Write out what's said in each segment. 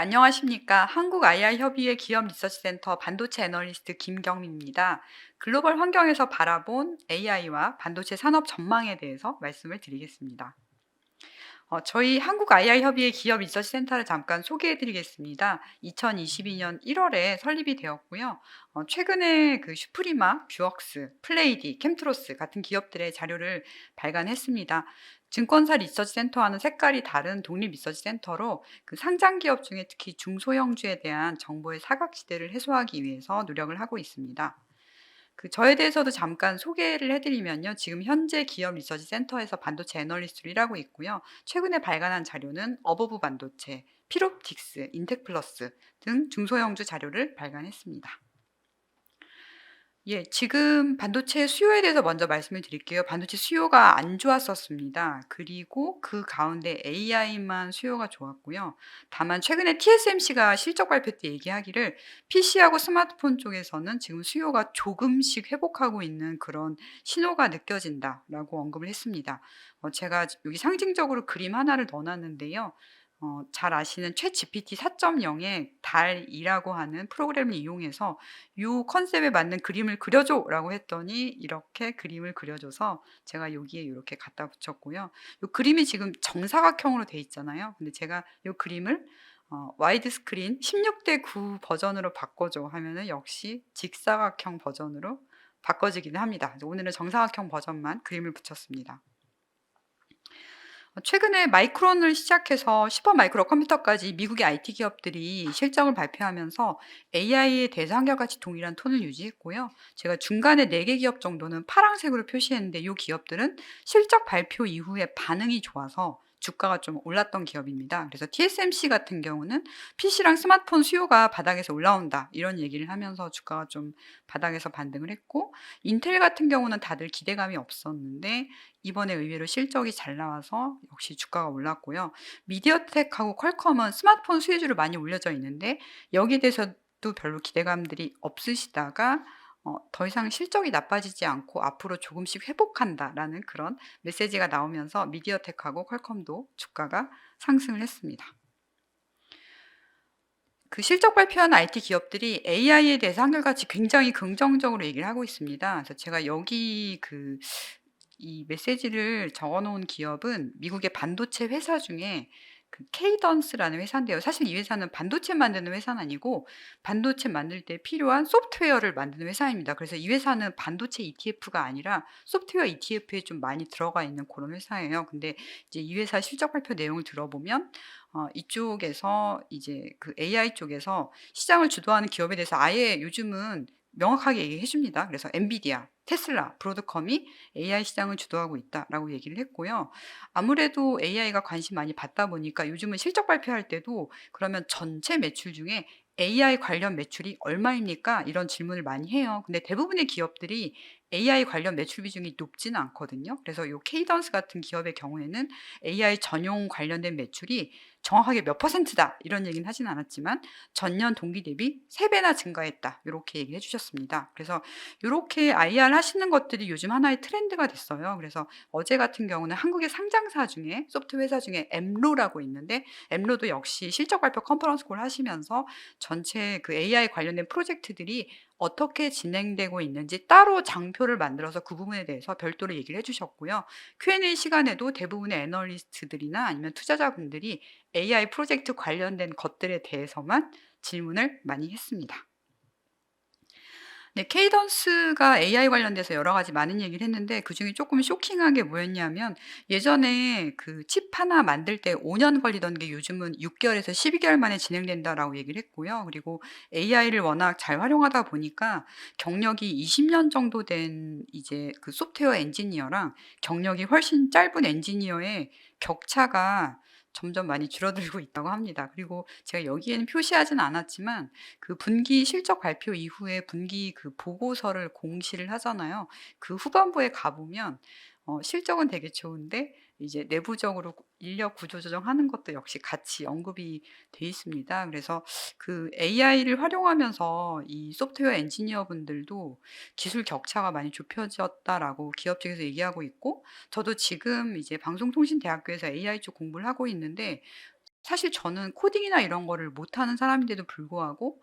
안녕하십니까. 한국 IR 협의회 기업 리서치 센터 반도체 애널리스트 김경미입니다. 글로벌 환경에서 바라본 AI와 반도체 산업 전망에 대해서 말씀을 드리겠습니다. 저희 한국 IR 협의회 기업 리서치 센터를 잠깐 소개해 드리겠습니다. 2022년 1월에 설립이 되었고요. 최근에 그 슈프리마, 뷰웍스, 플레이디, 캠트로스 같은 기업들의 자료를 발간했습니다. 증권사 리서치 센터와는 색깔이 다른 독립 리서치 센터로 그 상장 기업 중에 특히 중소형주에 대한 정보의 사각지대를 해소하기 위해서 노력을 하고 있습니다. 저에 대해서도 잠깐 소개를 해드리면요. 지금 현재 기업 리서치 센터에서 반도체 애널리스트로 일하고 있고요. 최근에 발간한 자료는 어버브 반도체, 필옵틱스, 인텍플러스 등 중소형주 자료를 발간했습니다. 예, 지금 반도체 수요에 대해서 먼저 말씀을 드릴게요. 반도체 수요가 안 좋았었습니다. 그리고 그 가운데 AI만 수요가 좋았고요. 다만 최근에 TSMC가 실적 발표 때 얘기하기를 PC하고 스마트폰 쪽에서는 지금 수요가 조금씩 회복하고 있는 그런 신호가 느껴진다라고 언급을 했습니다. 제가 여기 상징적으로 그림 하나를 넣어놨는데요. 잘 아시는 챗GPT 4.0의 달2라고 하는 프로그램을 이용해서 요 컨셉에 맞는 그림을 그려줘라고 했더니 이렇게 그림을 그려줘서 제가 여기에 이렇게 갖다 붙였고요. 요 그림이 지금 정사각형으로 돼 있잖아요. 근데 제가 요 그림을 와이드 스크린 16:9 버전으로 바꿔줘 하면은 역시 직사각형 버전으로 바꿔지기는 합니다. 오늘은 정사각형 버전만 그림을 붙였습니다. 최근에 마이크론을 시작해서 슈퍼 마이크로 컴퓨터까지 미국의 IT 기업들이 실적을 발표하면서 AI에 대해서 한결같이 동일한 톤을 유지했고요. 제가 중간에 4개 기업 정도는 파란색으로 표시했는데 이 기업들은 실적 발표 이후에 반응이 좋아서 주가가 좀 올랐던 기업입니다. 그래서 TSMC 같은 경우는 PC랑 스마트폰 수요가 바닥에서 올라온다 이런 얘기를 하면서 주가가 좀 바닥에서 반등을 했고, 인텔 같은 경우는 다들 기대감이 없었는데 이번에 의외로 실적이 잘 나와서 역시 주가가 올랐고요. 미디어텍하고 퀄컴은 스마트폰 수혜주로 많이 올려져 있는데 여기에 대해서도 별로 기대감들이 없으시다가 더 이상 실적이 나빠지지 않고 앞으로 조금씩 회복한다라는 그런 메시지가 나오면서 미디어텍하고 퀄컴도 주가가 상승을 했습니다. 그 실적 발표한 IT 기업들이 AI에 대해서 한결같이 굉장히 긍정적으로 얘기를 하고 있습니다. 그래서 제가 여기 이 메시지를 적어 놓은 기업은 미국의 반도체 회사 중에 그 케이던스라는 회사인데요. 사실 이 회사는 반도체 만드는 회사는 아니고 반도체 만들 때 필요한 소프트웨어를 만드는 회사입니다. 그래서 이 회사는 반도체 ETF가 아니라 소프트웨어 ETF에 좀 많이 들어가 있는 그런 회사예요. 근데 이제 이 회사 실적 발표 내용을 들어보면 이쪽에서 이제 그 AI 쪽에서 시장을 주도하는 기업에 대해서 아예 요즘은 명확하게 얘기해 줍니다. 그래서 엔비디아, 테슬라, 브로드컴이 AI 시장을 주도하고 있다라고 얘기를 했고요. 아무래도 AI가 관심 많이 받다 보니까 요즘은 실적 발표할 때도 그러면 전체 매출 중에 AI 관련 매출이 얼마입니까? 이런 질문을 많이 해요. 근데 대부분의 기업들이 AI 관련 매출 비중이 높지는 않거든요. 그래서 요 케이던스 같은 기업의 경우에는 AI 전용 관련된 매출이 정확하게 몇 퍼센트다 이런 얘기는 하진 않았지만 전년 동기 대비 3배나 증가했다 이렇게 얘기해 주셨습니다. 그래서 요렇게 IR 하시는 것들이 요즘 하나의 트렌드가 됐어요. 그래서 어제 같은 경우는 한국의 상장사 중에 소프트웨어 회사 중에 엠로라고 있는데 엠로도 역시 실적 발표 컨퍼런스 콜 하시면서 전체 그 AI 관련된 프로젝트들이 어떻게 진행되고 있는지 따로 장표를 만들어서 그 부분에 대해서 별도로 얘기를 해 주셨고요. Q&A 시간에도 대부분의 애널리스트들이나 아니면 투자자분들이 AI 프로젝트 관련된 것들에 대해서만 질문을 많이 했습니다. 네, 케이던스가 AI 관련돼서 여러 가지 많은 얘기를 했는데 그중에 조금 쇼킹한 게 뭐였냐면 예전에 그 칩 하나 만들 때 5년 걸리던 게 요즘은 6개월에서 12개월 만에 진행된다라고 얘기를 했고요. 그리고 AI를 워낙 잘 활용하다 보니까 경력이 20년 정도 된 이제 그 소프트웨어 엔지니어랑 경력이 훨씬 짧은 엔지니어의 격차가 점점 많이 줄어들고 있다고 합니다. 그리고 제가 여기에는 표시하진 않았지만 그 분기 실적 발표 이후에 분기 그 보고서를 공시를 하잖아요. 그 후반부에 가 보면 실적은 되게 좋은데 이제 내부적으로 인력 구조 조정하는 것도 역시 같이 언급이 돼 있습니다. 그래서 그 AI를 활용하면서 이 소프트웨어 엔지니어 분들도 기술 격차가 많이 좁혀졌다라고 기업 측에서 얘기하고 있고, 저도 지금 이제 방송통신대학교에서 AI 쪽 공부를 하고 있는데 사실 저는 코딩이나 이런 거를 못하는 사람인데도 불구하고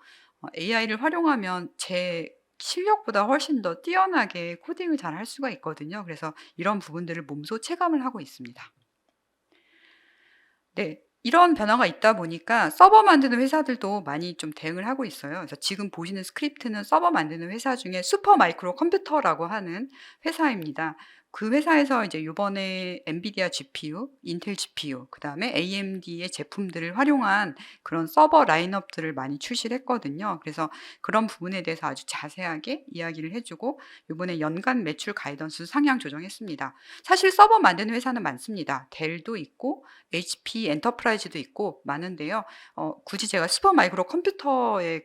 AI를 활용하면 제 실력보다 훨씬 더 뛰어나게 코딩을 잘 할 수가 있거든요. 그래서 이런 부분들을 몸소 체감을 하고 있습니다. 네. 이런 변화가 있다 보니까 서버 만드는 회사들도 많이 좀 대응을 하고 있어요. 그래서 지금 보시는 스크립트는 서버 만드는 회사 중에 슈퍼 마이크로 컴퓨터라고 하는 회사입니다. 그 회사에서 이제 요번에 엔비디아 GPU, 인텔 GPU, 그다음에 AMD의 제품들을 활용한 그런 서버 라인업들을 많이 출시를 했거든요. 그래서 그런 부분에 대해서 아주 자세하게 이야기를 해 주고 요번에 연간 매출 가이던스 상향 조정했습니다. 사실 서버 만드는 회사는 많습니다. 델도 있고 HP 엔터프라이즈도 있고 많은데요. 굳이 제가 슈퍼 마이크로 컴퓨터의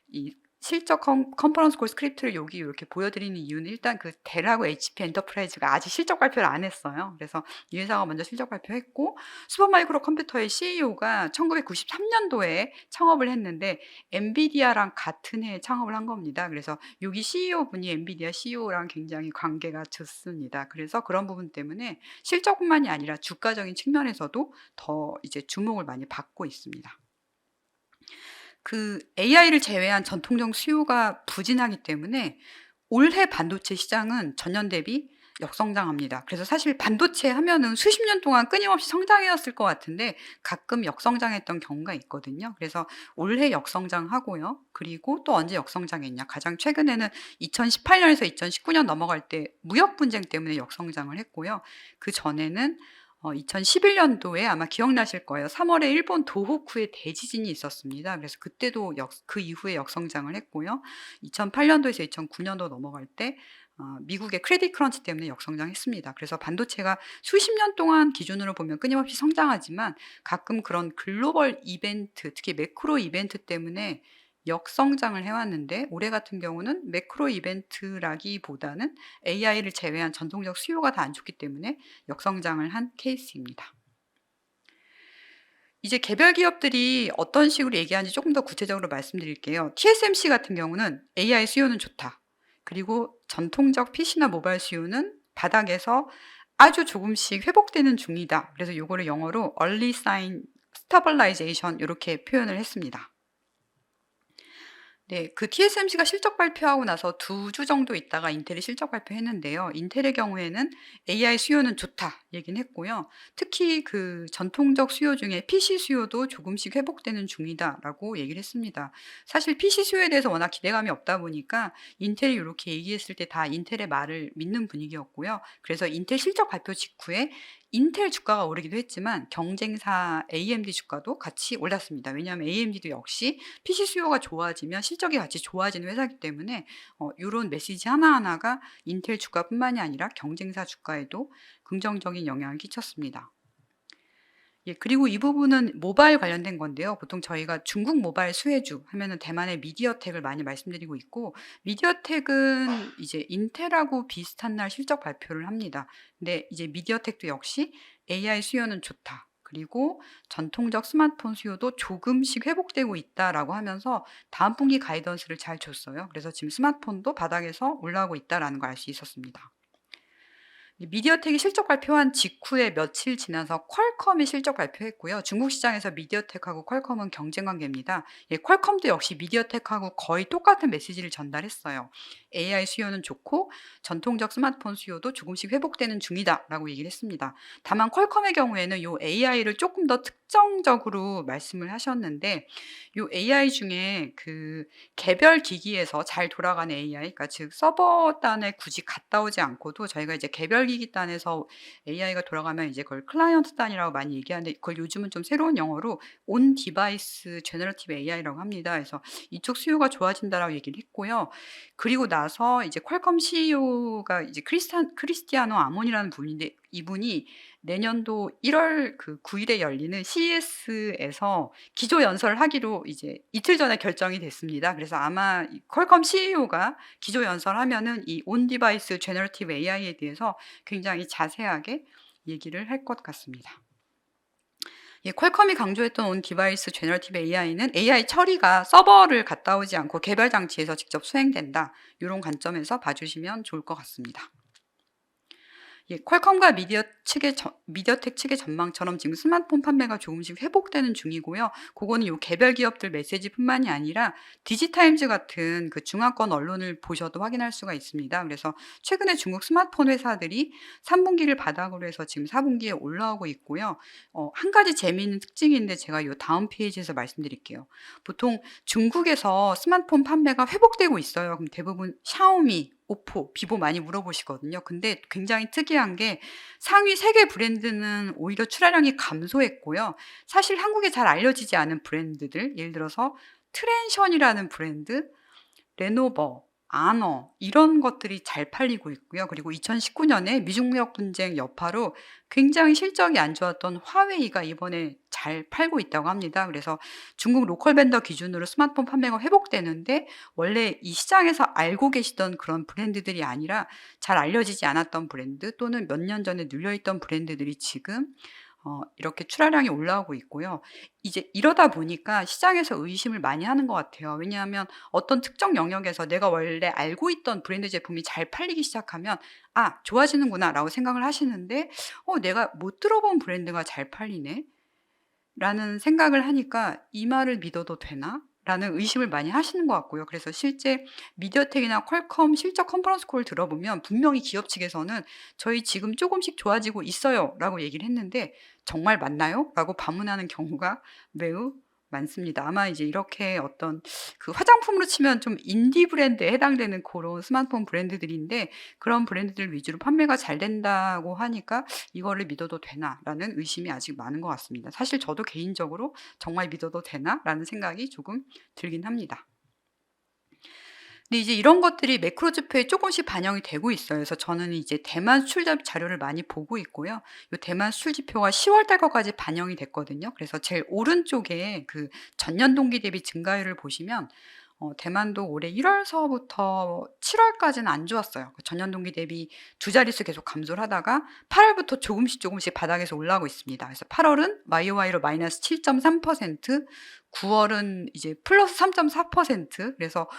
이 실적 컨퍼런스 콜 스크립트를 여기 이렇게 보여드리는 이유는 일단 그 델하고 HP 엔터프라이즈가 아직 실적 발표를 안 했어요. 그래서 이 회사가 먼저 실적 발표했고 슈퍼 마이크로 컴퓨터의 CEO가 1993년도에 창업을 했는데 엔비디아랑 같은 해에 창업을 한 겁니다. 그래서 여기 CEO 분이 엔비디아 CEO랑 굉장히 관계가 좋습니다. 그래서 그런 부분 때문에 실적뿐만이 아니라 주가적인 측면에서도 더 이제 주목을 많이 받고 있습니다. 그 AI를 제외한 전통적 수요가 부진하기 때문에 올해 반도체 시장은 전년 대비 역성장합니다. 그래서 사실 반도체 하면은 수십 년 동안 끊임없이 성장해왔을 것 같은데 가끔 역성장했던 경우가 있거든요. 그래서 올해 역성장하고요. 그리고 또 언제 역성장했냐? 가장 최근에는 2018년에서 2019년 넘어갈 때 무역 분쟁 때문에 역성장을 했고요. 그 전에는 2011년도에 아마 기억나실 거예요. 3월에 일본 도호쿠에 대지진이 있었습니다. 그래서 그때도 그 이후에 역성장을 했고요. 2008년도에서 2009년도 넘어갈 때 미국의 크레딧 크런치 때문에 역성장했습니다. 그래서 반도체가 수십 년 동안 기준으로 보면 끊임없이 성장하지만 가끔 그런 글로벌 이벤트, 특히 매크로 이벤트 때문에 역성장을 해왔는데 올해 같은 경우는 매크로 이벤트라기보다는 AI를 제외한 전통적 수요가 다 안 좋기 때문에 역성장을 한 케이스입니다. 이제 개별 기업들이 어떤 식으로 얘기하는지 조금 더 구체적으로 말씀드릴게요. TSMC 같은 경우는 AI 수요는 좋다. 그리고 전통적 PC나 모바일 수요는 바닥에서 아주 조금씩 회복되는 중이다. 그래서 이거를 영어로 early sign stabilization 이렇게 표현을 했습니다. 네, 그 TSMC가 실적 발표하고 나서 2주 정도 있다가 인텔이 실적 발표했는데요. 인텔의 경우에는 AI 수요는 좋다 얘기는 했고요. 특히 그 전통적 수요 중에 PC 수요도 조금씩 회복되는 중이다라고 얘기를 했습니다. 사실 PC 수요에 대해서 워낙 기대감이 없다 보니까 인텔이 이렇게 얘기했을 때 다 인텔의 말을 믿는 분위기였고요. 그래서 인텔 실적 발표 직후에 인텔 주가가 오르기도 했지만 경쟁사 AMD 주가도 같이 올랐습니다. 왜냐하면 AMD도 역시 PC 수요가 좋아지면 실적이 같이 좋아지는 회사이기 때문에 요런 메시지 하나하나가 인텔 주가뿐만이 아니라 경쟁사 주가에도 긍정적인 영향을 끼쳤습니다. 예, 그리고 이 부분은 모바일 관련된 건데요. 보통 저희가 중국 모바일 수혜주 하면은 대만의 미디어텍을 많이 말씀드리고 있고, 미디어텍은 이제 인텔하고 비슷한 날 실적 발표를 합니다. 근데 이제 미디어텍도 역시 AI 수요는 좋다. 그리고 전통적 스마트폰 수요도 조금씩 회복되고 있다라고 하면서 다음 분기 가이던스를 잘 줬어요. 그래서 지금 스마트폰도 바닥에서 올라오고 있다라는 걸 알 수 있었습니다. 미디어텍이 실적 발표한 직후에 며칠 지나서 퀄컴이 실적 발표했고요. 중국 시장에서 미디어텍하고 퀄컴은 경쟁 관계입니다. 예, 퀄컴도 역시 미디어텍하고 거의 똑같은 메시지를 전달했어요. AI 수요는 좋고 전통적 스마트폰 수요도 조금씩 회복되는 중이다라고 얘기를 했습니다. 다만 퀄컴의 경우에는 이 AI를 조금 더 특정적으로 말씀을 하셨는데 이 AI 중에 그 개별 기기에서 잘 돌아가는 AI, 그러니까 즉 서버 단에 굳이 갔다 오지 않고도 저희가 이제 개별 기기 단에서 AI가 돌아가면 이제 그걸 클라이언트 단이라고 많이 얘기하는데 그걸 요즘은 좀 새로운 영어로 온 디바이스 제너러티브 AI라고 합니다. 그래서 이쪽 수요가 좋아진다라고 얘기를 했고요. 그리고 나서 이제 퀄컴 CEO가 이제 크리스티아노 아몬이라는 분인데 이분이 내년도 1월 그 9일에 열리는 CES에서 기조 연설을 하기로 이제 이틀 전에 결정이 됐습니다. 그래서 아마 퀄컴 CEO가 기조 연설하면은 이 온 디바이스 제너러티브 AI에 대해서 굉장히 자세하게 얘기를 할 것 같습니다. 예, 퀄컴이 강조했던 온 디바이스 제너러티브 AI는 AI 처리가 서버를 갔다 오지 않고 개별 장치에서 직접 수행된다. 이런 관점에서 봐주시면 좋을 것 같습니다. 예, 퀄컴과 미디어텍 측의 전망처럼 지금 스마트폰 판매가 조금씩 회복되는 중이고요. 그거는 요 개별 기업들 메시지뿐만이 아니라 디지타임즈 같은 그 중화권 언론을 보셔도 확인할 수가 있습니다. 그래서 최근에 중국 스마트폰 회사들이 3분기를 바닥으로 해서 지금 4분기에 올라오고 있고요. 한 가지 재미있는 특징이 있는데 제가 요 다음 페이지에서 말씀드릴게요. 보통 중국에서 스마트폰 판매가 회복되고 있어요. 그럼 대부분 샤오미, 오포, 비보 많이 물어보시거든요. 근데 굉장히 특이한 게 상위 3개 브랜드는 오히려 출하량이 감소했고요. 사실 한국에 잘 알려지지 않은 브랜드들, 예를 들어서 트랜션이라는 브랜드, 레노버, 아너 이런 것들이 잘 팔리고 있고요. 그리고 2019년에 미중 무역 분쟁 여파로 굉장히 실적이 안 좋았던 화웨이가 이번에 잘 팔고 있다고 합니다. 그래서 중국 로컬 벤더 기준으로 스마트폰 판매가 회복되는데 원래 이 시장에서 알고 계시던 그런 브랜드들이 아니라 잘 알려지지 않았던 브랜드 또는 몇 년 전에 눌려있던 브랜드들이 지금 이렇게 출하량이 올라오고 있고요. 이제 이러다 보니까 시장에서 의심을 많이 하는 것 같아요. 왜냐하면 어떤 특정 영역에서 내가 원래 알고 있던 브랜드 제품이 잘 팔리기 시작하면 '아 좋아지는구나.'라고 생각을 하시는데 '내가 못 들어본 브랜드가 잘 팔리네.' 라는 생각을 하니까 '이 말을 믿어도 되나?' 라는 의심을 많이 하시는 것 같고요. 그래서 실제 미디어텍이나 퀄컴 실적 컨퍼런스 콜을 들어보면 분명히 기업 측에서는 "저희 지금 조금씩 좋아지고 있어요."라고 얘기를 했는데 "정말 맞나요?" 라고 반문하는 경우가 매우 많습니다. 아마 이제 이렇게 어떤 그 화장품으로 치면 좀 인디 브랜드에 해당되는 그런 스마트폰 브랜드들인데 그런 브랜드들 위주로 판매가 잘 된다고 하니까 '이거를 믿어도 되나?'라는 의심이 아직 많은 것 같습니다. 사실 저도 개인적으로 '정말 믿어도 되나?'라는 생각이 조금 들긴 합니다. 근데 이제 이런 것들이 매크로 지표에 조금씩 반영이 되고 있어요. 그래서 저는 이제 대만 수출 자료를 많이 보고 있고요. 요 대만 수출 지표가 10월 달 거까지 반영이 됐거든요. 그래서 제일 오른쪽에 그 전년 동기 대비 증가율을 보시면 대만도 올해 1 월서부터 7 월까지는 안 좋았어요. 그 전년 동기 대비 두 자릿수 계속 감소를 하다가 8 월부터 조금씩 바닥에서 올라오고 있습니다. 그래서 8 월은 YOY로 마이너스 7.3%, 9 월은 이제 플러스 3.4%. 그래서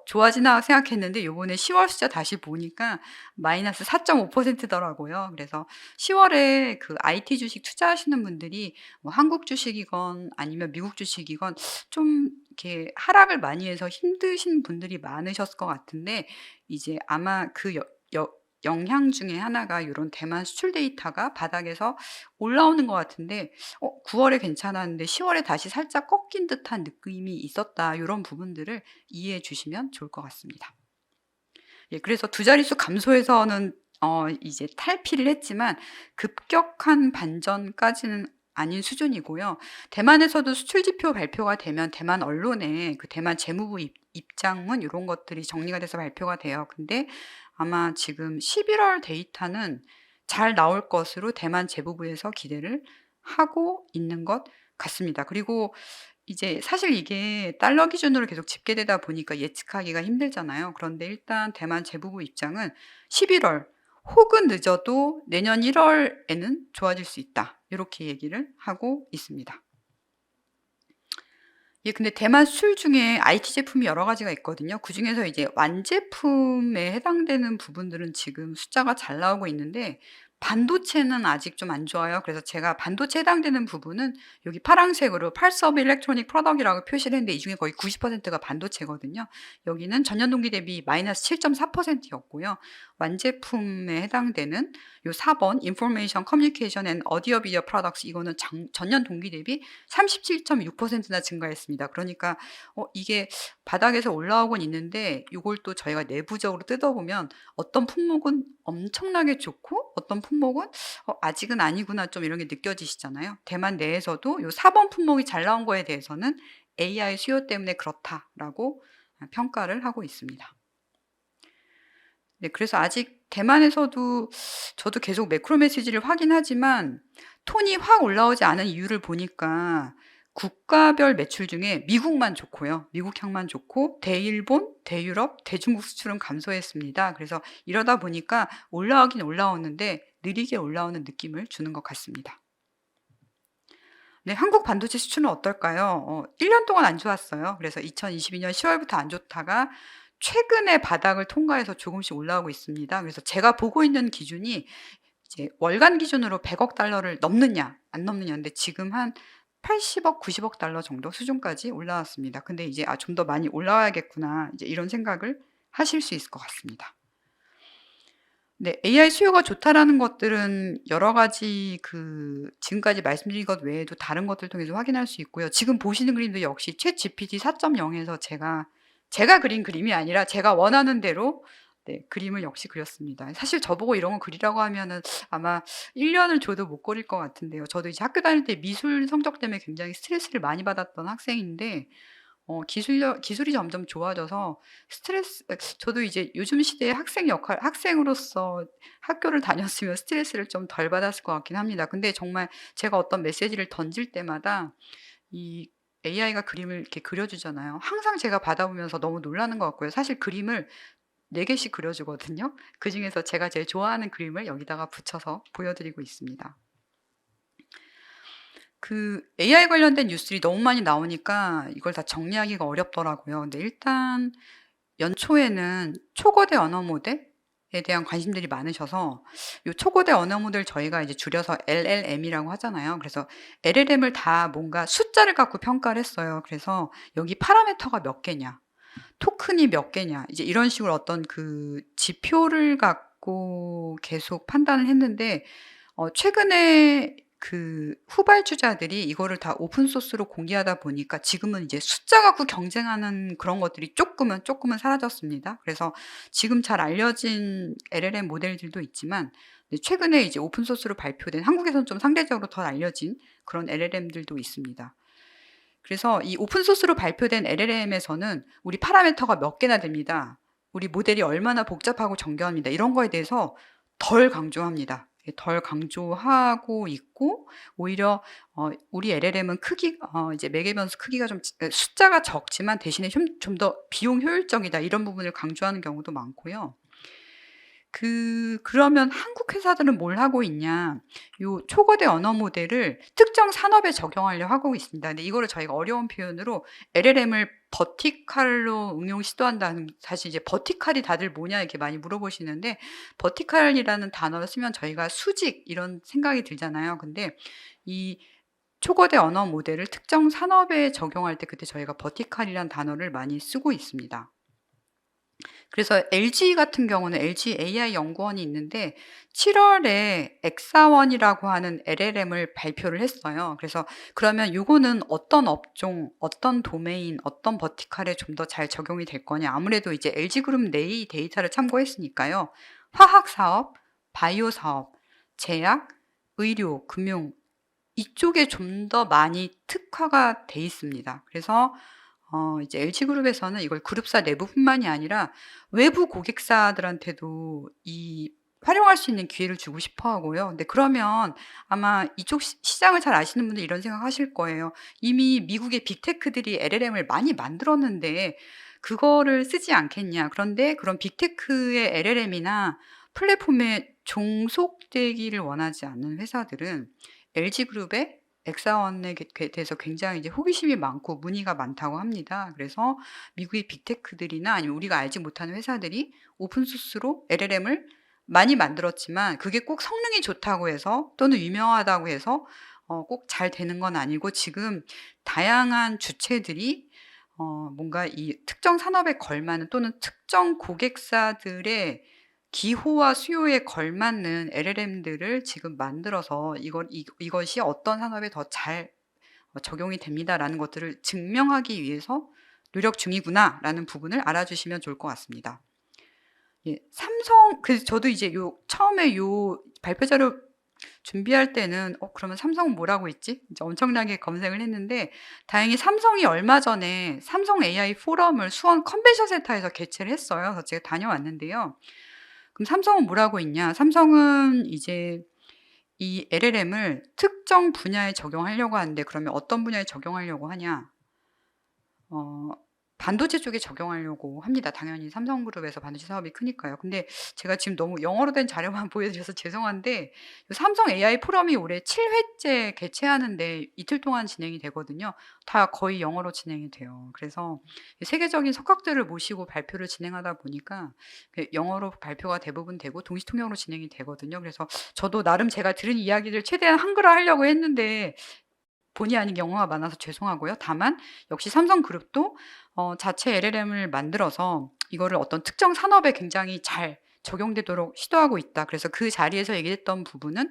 좋아지나 생각했는데 요번에 10월 숫자 다시 보니까 마이너스 4.5% 더라고요. 그래서 10 월에 그 IT 주식 투자하시는 분들이 뭐 한국 주식이건 아니면 미국 주식이건 좀 이렇게 하락을 많이 해서 힘드신 분들이 많으셨을 것 같은데 이제 아마 그 영향 중에 하나가 요런 대만 수출 데이터가 바닥에서 올라오는 것 같은데 9 월에 괜찮았는데 10 월에 다시 살짝 꺾인 듯한 느낌이 있었다. 요런 부분들을 이해해 주시면 좋을 것 같습니다. 예, 그래서 두 자릿수 감소해서는 이제 탈피를 했지만 급격한 반전까지는 아닌 수준이고요. 대만에서도 수출 지표 발표가 되면 대만 언론에 그 대만 재무부 입장문 요런 것들이 정리가 돼서 발표가 돼요. 근데 아마 지금 11월 데이터는 잘 나올 것으로 대만 재무부에서 기대를 하고 있는 것 같습니다. 그리고 이제 사실 이게 달러 기준으로 계속 집계되다 보니까 예측하기가 힘들잖아요. 그런데 일단 대만 재무부 입장은 11월 혹은 늦어도 내년 1 월에는 좋아질 수 있다. 요렇게 얘기를 하고 있습니다. 예, 근데 대만 수출 중에 IT 제품이 여러 가지가 있거든요. 그중에서 이제 완제품에 해당되는 부분들은 지금 숫자가 잘 나오고 있는데 반도체는 아직 좀 안 좋아요. 그래서 제가 반도체에 해당되는 부분은 여기 파란색으로 Parts of Electronic Product이라고 표시를 했는데 이 중에 거의 90%가 반도체거든요. 여기는 전년 동기 대비 마이너스 7.4% 였고요. 완제품에 해당되는 요 4번 Information Communication and Audio Video Products 이거는 전년 동기 대비 37.6%나 증가했습니다. 그러니까 이게 바닥에서 올라오곤 있는데 요걸 또 저희가 내부적으로 뜯어보면 어떤 품목은 엄청나게 좋고 어떤 품목은 '아직은 아니구나.' 좀 이런 게 느껴지시잖아요. 대만 내에서도 요 4번 품목이 잘 나온 거에 대해서는 "AI 수요 때문에 그렇다."라고 평가를 하고 있습니다. 네, 그래서 아직 대만에서도 저도 계속 매크로 메시지를 확인하지만 톤이 확 올라오지 않은 이유를 보니까 국가별 매출 중에 미국만 좋고요. 미국향만 좋고 대일본, 대유럽, 대중국 수출은 감소했습니다. 그래서 이러다 보니까 올라오긴 올라오는데 느리게 올라오는 느낌을 주는 것 같습니다. 네, 한국 반도체 수출은 어떨까요? 1년 동안 안 좋았어요. 그래서 2022년 10 월부터 안 좋다가 최근에 바닥을 통과해서 조금씩 올라오고 있습니다. 그래서 제가 보고 있는 기준이 이제 월간 기준으로 100억 달러를 넘느냐 안 넘느냐인데 지금 한 80억, 90억 달러 정도 수준까지 올라왔습니다. 근데 이제 '아 좀 더 많이 올라와야겠구나.' 이제 이런 생각을 하실 수 있을 것 같습니다. 네. AI 수요가 좋다라는 것들은 여러 가지 지금까지 말씀드린 것 외에도 다른 것들 통해서 확인할 수 있고요. 지금 보시는 그림도 역시 챗GPT 4.0 에서 제가 그린 그림이 아니라 제가 원하는 대로 네 그림을 역시 그렸습니다. 사실 저보고 이런 거 그리라고 하면은 아마 1 년을 줘도 못 그릴 것 같은데요. 저도 이제 학교 다닐 때 미술 성적 때문에 굉장히 스트레스를 많이 받았던 학생인데 기술이 점점 좋아져서 저도 이제 요즘 시대의 학생으로서 학교를 다녔으면 스트레스를 좀 덜 받았을 것 같긴 합니다. 근데 정말 제가 어떤 메시지를 던질 때마다 이 AI가 그림을 이렇게 그려 주잖아요. 항상 제가 받아보면서 너무 놀라는 것 같고요. 사실 그림을 4 개씩 그려 주거든요. 그중에서 제가 제일 좋아하는 그림을 여기다가 붙여서 보여 드리고 있습니다. AI 관련된 뉴스들이 너무 많이 나오니까 이걸 다 정리하기가 어렵더라고요. 근데 일단 연초에는 초거대 언어 모델에 대한 관심들이 많으셔서 요 초거대 언어 모델 저희가 이제 줄여서 LLM이라고 하잖아요. 그래서 LLM을 다 뭔가 숫자를 갖고 평가를 했어요. 그래서 여기 파라미터가 몇 개냐, 토큰이 몇 개냐, 이제 이런 식으로 어떤 지표를 갖고 계속 판단을 했는데 최근에 후발주자들이 이거를 다 오픈 소스로 공개하다 보니까 지금은 이제 숫자 갖고 경쟁하는 그런 것들이 조금은 사라졌습니다. 그래서 지금 잘 알려진 LLM 모델들도 있지만 네 최근에 이제 오픈 소스로 발표된 한국에서는 좀 상대적으로 더 알려진 그런 LLM들도 있습니다. 그래서 이 오픈 소스로 발표된 LLM에서는 우리 파라미터가 몇 개나 됩니다. 우리 모델이 얼마나 복잡하고 정교합니다. 이런 거에 대해서 덜 강조합니다. 덜 강조하고 있고 오히려 우리 LLM은 이제 매개 변수 크기가 숫자가 적지만 대신에 좀 더 비용 효율적이다 이런 부분을 강조하는 경우도 많고요. 그러면 한국 회사들은 뭘 하고 있냐. 요 초거대 언어 모델을 특정 산업에 적용하려 하고 있습니다. 근데 이거를 저희가 어려운 표현으로 LLM을 버티컬로 응용 시도한다는 사실 이제 버티컬이 다들 뭐냐 이렇게 많이 물어보시는데 버티컬이라는 단어를 쓰면 저희가 수직 이런 생각이 들잖아요. 근데 이 초거대 언어 모델을 특정 산업에 적용할 때 그때 저희가 버티컬이라는 단어를 많이 쓰고 있습니다. 그래서 LG 같은 경우는 LG AI 연구원이 있는데 7월에 엑사원이라고 하는 LLM을 발표를 했어요. 그래서 그러면 요거는 어떤 업종, 어떤 도메인, 어떤 버티컬에 좀 더 잘 적용이 될 거냐. 아무래도 이제 LG그룹 내의 데이터를 참고했으니까요. 화학 사업, 바이오 사업, 제약, 의료, 금융 이쪽에 좀 더 많이 특화가 돼 있습니다. 그래서 이제 LG그룹에서는 이걸 그룹사 내부뿐만이 아니라 외부 고객사들한테도 활용할 수 있는 기회를 주고 싶어 하고요. 근데 그러면 아마 이쪽 시장을 잘 아시는 분들 이런 생각하실 거예요. 이미 미국의 빅테크들이 LLM을 많이 만들었는데 그거를 쓰지 않겠냐. 그런데 그런 빅테크의 LLM이나 플랫폼에 종속되기를 원하지 않는 회사들은 LG그룹의 엑사원에 대해서 굉장히 이제 호기심이 많고 문의가 많다고 합니다. 그래서 미국의 빅테크들이나 아니면 우리가 알지 못하는 회사들이 오픈 소스로 LLM을 많이 만들었지만 그게 꼭 성능이 좋다고 해서 또는 유명하다고 해서 꼭 잘 되는 건 아니고 지금 다양한 주체들이 뭔가 이 특정 산업에 걸맞는 또는 특정 고객사들의 기호와 수요에 걸맞는 LLM들을 지금 만들어서 이것이 어떤 산업에 더 잘 적용이 됩니다라는 것들을 증명하기 위해서 노력 중이구나라는 부분을 알아주시면 좋을 것 같습니다. 예, 그래서 저도 이제 처음에 발표 자료 준비할 때는 그러면 삼성은 뭐라고 있지? 이제 엄청나게 검색을 했는데 다행히 삼성이 얼마 전에 삼성 AI 포럼을 수원 컨벤션 센터에서 개최를 했어요. 그래서 제가 다녀왔는데요. 그럼 삼성은 뭐라고 있냐? 삼성은 이제 이 LLM을 특정 분야에 적용하려고 하는데 그러면 어떤 분야에 적용하려고 하냐? 반도체 쪽에 적용하려고 합니다. 당연히 삼성그룹에서 반도체 사업이 크니까요. 근데 제가 지금 너무 영어로 된 자료만 보여드려서 죄송한데 삼성 AI 포럼이 올해 7회째 개최하는데 이틀 동안 진행이 되거든요. 다 거의 영어로 진행이 돼요. 그래서 세계적인 석학들을 모시고 발표를 진행하다 보니까 영어로 발표가 대부분 되고 동시통역으로 진행이 되거든요. 그래서 저도 나름 제가 들은 이야기를 최대한 한글화 하려고 했는데 본의 아니게 영어가 많아서 죄송하고요. 다만 역시 삼성그룹도 자체 LLM을 만들어서 이거를 어떤 특정 산업에 굉장히 잘 적용되도록 시도하고 있다. 그래서 그 자리에서 얘기했던 부분은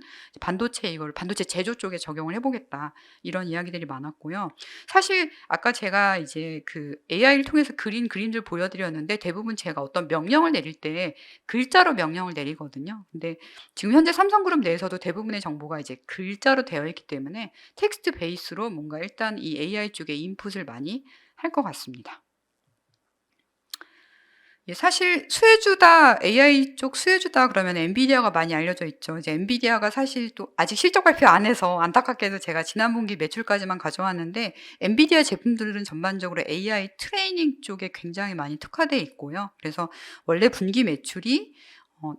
이걸 반도체 제조 쪽에 적용을 해보겠다. 이런 이야기들이 많았고요. 사실 아까 제가 이제 그 AI를 통해서 그린 그림들 보여드렸는데 대부분 제가 어떤 명령을 내릴 때 글자로 명령을 내리거든요. 근데 지금 현재 삼성그룹 내에서도 대부분의 정보가 이제 글자로 되어 있기 때문에 텍스트 베이스로 뭔가 일단 이 AI 쪽에 인풋을 많이 할 것 같습니다. 예, 사실 수혜주다, AI 쪽 수혜주다 그러면 엔비디아가 많이 알려져 있죠. 이제 엔비디아가 사실 또 아직 실적 발표 안 해서 안타깝게도 제가 지난 분기 매출까지만 가져왔는데 엔비디아 제품들은 전반적으로 AI 트레이닝 쪽에 굉장히 많이 특화되어 있고요. 그래서 원래 분기 매출이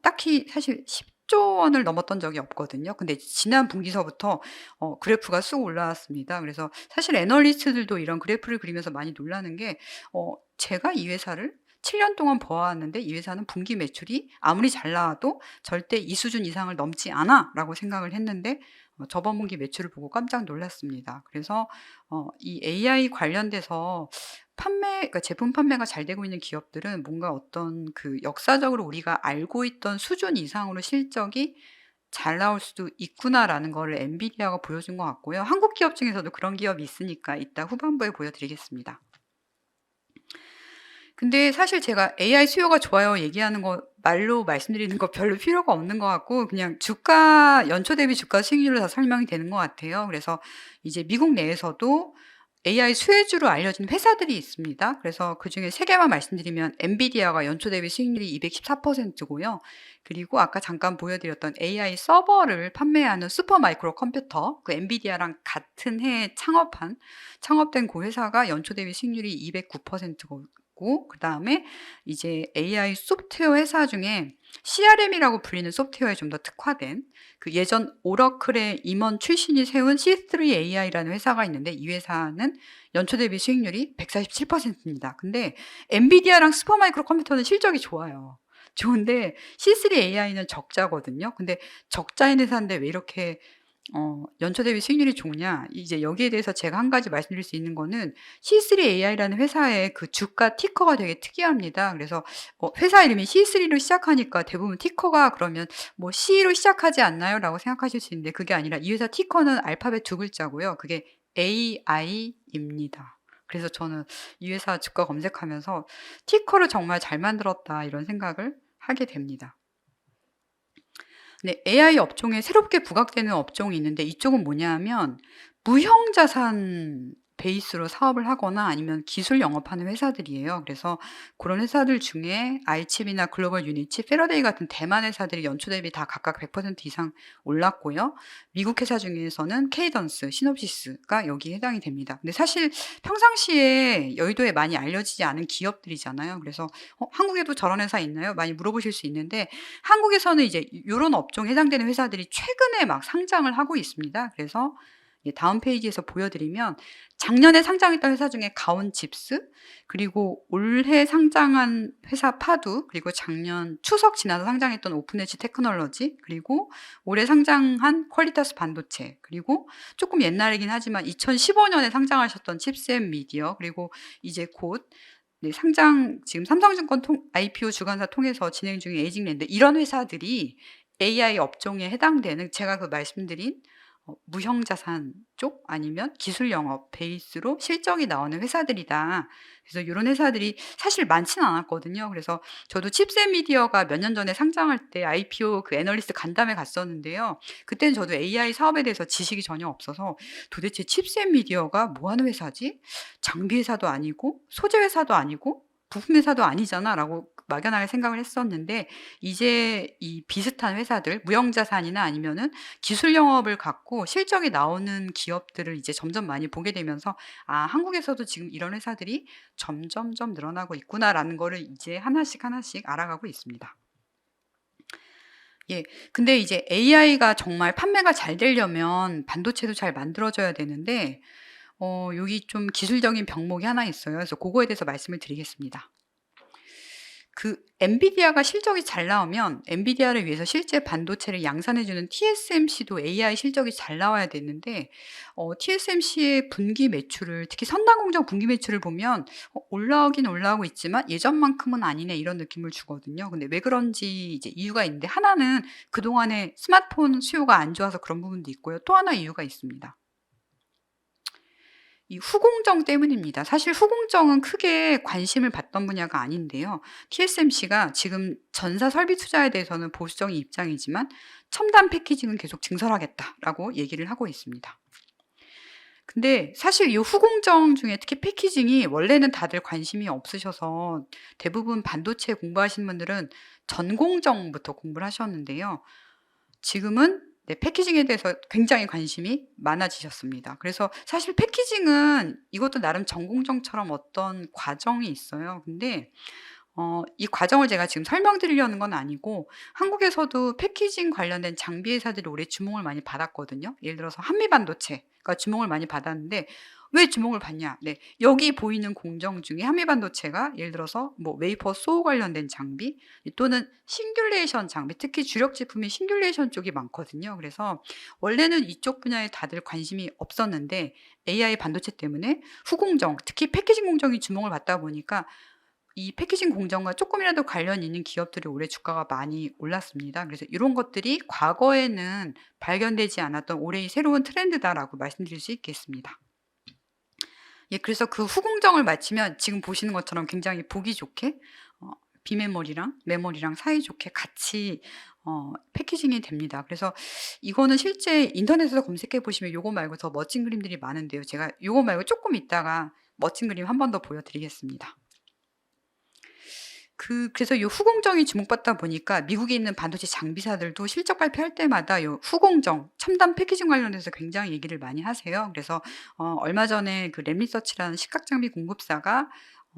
딱히 사실 10조 원을 넘었던 적이 없거든요. 근데 지난 분기서부터 그래프가 쑥 올라왔습니다. 그래서 사실 애널리스트들도 이런 그래프를 그리면서 많이 놀라는 게 제가 이 회사를 7년 동안 보아왔는데 이 회사는 분기 매출이 아무리 잘 나와도 절대 이 수준 이상을 넘지 않아 라고 생각을 했는데 저번 분기 매출을 보고 깜짝 놀랐습니다. 그래서 이 AI 관련돼서 그러니까 제품 판매가 잘 되고 있는 기업들은 뭔가 어떤 그 역사적으로 우리가 알고 있던 수준 이상으로 실적이 잘 나올 수도 있구나라는 거를 엔비디아가 보여준 것 같고요. 한국 기업 중에서도 그런 기업이 있으니까 이따 후반부에 보여드리겠습니다. 근데 사실 제가 AI 수요가 좋아요 얘기하는 거 말로 말씀드리는 거 별로 필요가 없는 것 같고 그냥 연초 대비 주가 수익률로 다 설명이 되는 것 같아요. 그래서 이제 미국 내에서도 AI 수혜주로 알려진 회사들이 있습니다. 그래서 그중에 3개만 말씀드리면 엔비디아가 연초 대비 수익률이 214%고요. 그리고 아까 잠깐 보여드렸던 AI 서버를 판매하는 슈퍼마이크로 컴퓨터, 그 엔비디아랑 같은 해에 창업된 그 회사가 연초 대비 수익률이 209%고 그다음에 이제 AI 소프트웨어 회사 중에 CRM이라고 불리는 소프트웨어에 좀 더 특화된 그 예전 오러클의 임원 출신이 세운 C3 AI라는 회사가 있는데 이 회사는 연초 대비 수익률이 147%입니다. 근데 엔비디아랑 슈퍼마이크로 컴퓨터는 실적이 좋아요. 좋은데 C3 AI는 적자거든요. 근데 적자인 회사인데 왜 이렇게 연초 대비 수익률이 좋냐? 이제 여기에 대해서 제가 한 가지 말씀드릴 수 있는 거는 C3 AI라는 회사의 그 주가 티커가 되게 특이합니다. 그래서 회사 이름이 C3로 시작하니까 대부분 티커가 그러면 뭐 C로 시작하지 않나요? 라고 생각하실 수 있는데 그게 아니라 이 회사 티커는 알파벳 2글자고요. 그게 AI입니다. 그래서 저는 이 회사 주가 검색하면서 티커를 정말 잘 만들었다 이런 생각을 하게 됩니다. 네, AI 업종에 새롭게 부각되는 업종이 있는데 이쪽은 뭐냐면 무형자산 베이스로 사업을 하거나 아니면 기술 영업하는 회사들이에요. 그래서 그런 회사들 중에 알칩이나 글로벌 유니치, 패러데이 같은 대만 회사들이 연초 대비 다 각각 100% 이상 올랐고요. 미국 회사 중에서는 케이던스, 시놉시스가 여기에 해당이 됩니다. 근데 사실 평상시에 여의도에 많이 알려지지 않은 기업들이잖아요. 그래서 한국에도 저런 회사 있나요? 많이 물어보실 수 있는데 한국에서는 이제 요런 업종에 해당되는 회사들이 최근에 막 상장을 하고 있습니다. 그래서 다음 페이지에서 보여드리면 작년에 상장했던 회사 중에 가온칩스, 그리고 올해 상장한 회사 파두, 그리고 작년 추석 지나서 상장했던 오픈엣지 테크놀로지, 그리고 올해 상장한 퀄리타스 반도체, 그리고 조금 옛날이긴 하지만 2015년에 상장하셨던 칩셋 미디어, 그리고 이제 곧 지금 삼성증권 IPO 주관사 통해서 진행 중인 에이징랜드, 이런 회사들이 AI 업종에 해당되는 제가 그 말씀드린 무형자산 쪽 아니면 기술 영업 베이스로 실적이 나오는 회사들이다. 그래서 이런 회사들이 사실 많지는 않았거든요. 그래서 저도 칩셋 미디어가 몇 년 전에 상장할 때 IPO 그 애널리스트 간담회 갔었는데요. 그때는 저도 AI 사업에 대해서 지식이 전혀 없어서 도대체 칩셋 미디어가 뭐 하는 회사지? 장비 회사도 아니고 소재 회사도 아니고 부품 회사도 아니잖아 라고 막연하게 생각을 했었는데 이제 이 비슷한 회사들 무형자산이나 아니면은 기술 영업을 갖고 실적이 나오는 기업들을 이제 점점 많이 보게 되면서 '아 한국에서도 지금 이런 회사들이 점점점 늘어나고 있구나.'라는 거를 이제 하나씩 하나씩 알아가고 있습니다. 예. 근데 이제 AI가 정말 판매가 잘 되려면 반도체도 잘 만들어져야 되는데 여기 좀 기술적인 병목이 하나 있어요. 그래서 고거에 대해서 말씀을 드리겠습니다. 그 엔비디아가 실적이 잘 나오면 엔비디아를 위해서 실제 반도체를 양산해 주는 TSMC도 AI 실적이 잘 나와야 되는데 TSMC의 분기 매출을 특히 선단 공정 분기 매출을 보면 올라오긴 올라오고 있지만 '예전만큼은 아니네.' 이런 느낌을 주거든요. 근데 왜 그런지 이제 이유가 있는데 하나는 그동안에 스마트폰 수요가 안 좋아서 그런 부분도 있고요. 또 하나 이유가 있습니다. 이 후공정 때문입니다. 사실 후공정은 크게 관심을 받던 분야가 아닌데요. TSMC가 지금 전사 설비 투자에 대해서는 보수적인 입장이지만 첨단 패키징은 계속 증설하겠다라고 얘기를 하고 있습니다. 근데 사실 이 후공정 중에 특히 패키징이 원래는 다들 관심이 없으셔서 대부분 반도체 공부하시는 분들은 전공정부터 공부를 하셨는데요. 지금은 네, 패키징에 대해서 굉장히 관심이 많아지셨습니다. 그래서 사실 패키징은 이것도 나름 전공정처럼 어떤 과정이 있어요. 근데 이 과정을 제가 지금 설명드리려는 건 아니고 한국에서도 패키징 관련된 장비 회사들이 올해 주목을 많이 받았거든요. 예를 들어서 한미반도체가 주목을 많이 받았는데 왜 주목을 받냐? 네. 여기 보이는 공정 중에 한미반도체가 예를 들어서 뭐 웨이퍼 소우 관련된 장비 또는 싱귤레이션 장비, 특히 주력 제품이 싱귤레이션 쪽이 많거든요. 그래서 원래는 이쪽 분야에 다들 관심이 없었는데 AI 반도체 때문에 후공정, 특히 패키징 공정이 주목을 받다 보니까 이 패키징 공정과 조금이라도 관련 있는 기업들이 올해 주가가 많이 올랐습니다. 그래서 이런 것들이 과거에는 발견되지 않았던 올해의 새로운 트렌드다라고 말씀드릴 수 있겠습니다. 예, 그래서 그 후공정을 마치면 지금 보시는 것처럼 굉장히 보기 좋게 비메모리랑 메모리랑 사이좋게 같이 패키징이 됩니다. 그래서 이거는 실제 인터넷에서 검색해 보시면 요거 말고 더 멋진 그림들이 많은데요. 제가 요거 말고 조금 있다가 멋진 그림 한 번 더 보여드리겠습니다. 그래서 요 후공정이 주목받다 보니까 미국에 있는 반도체 장비사들도 실적 발표할 때마다 요 후공정, 첨단 패키징 관련해서 굉장히 얘기를 많이 하세요. 그래서 얼마 전에 그 램리서치라는 식각 장비 공급사가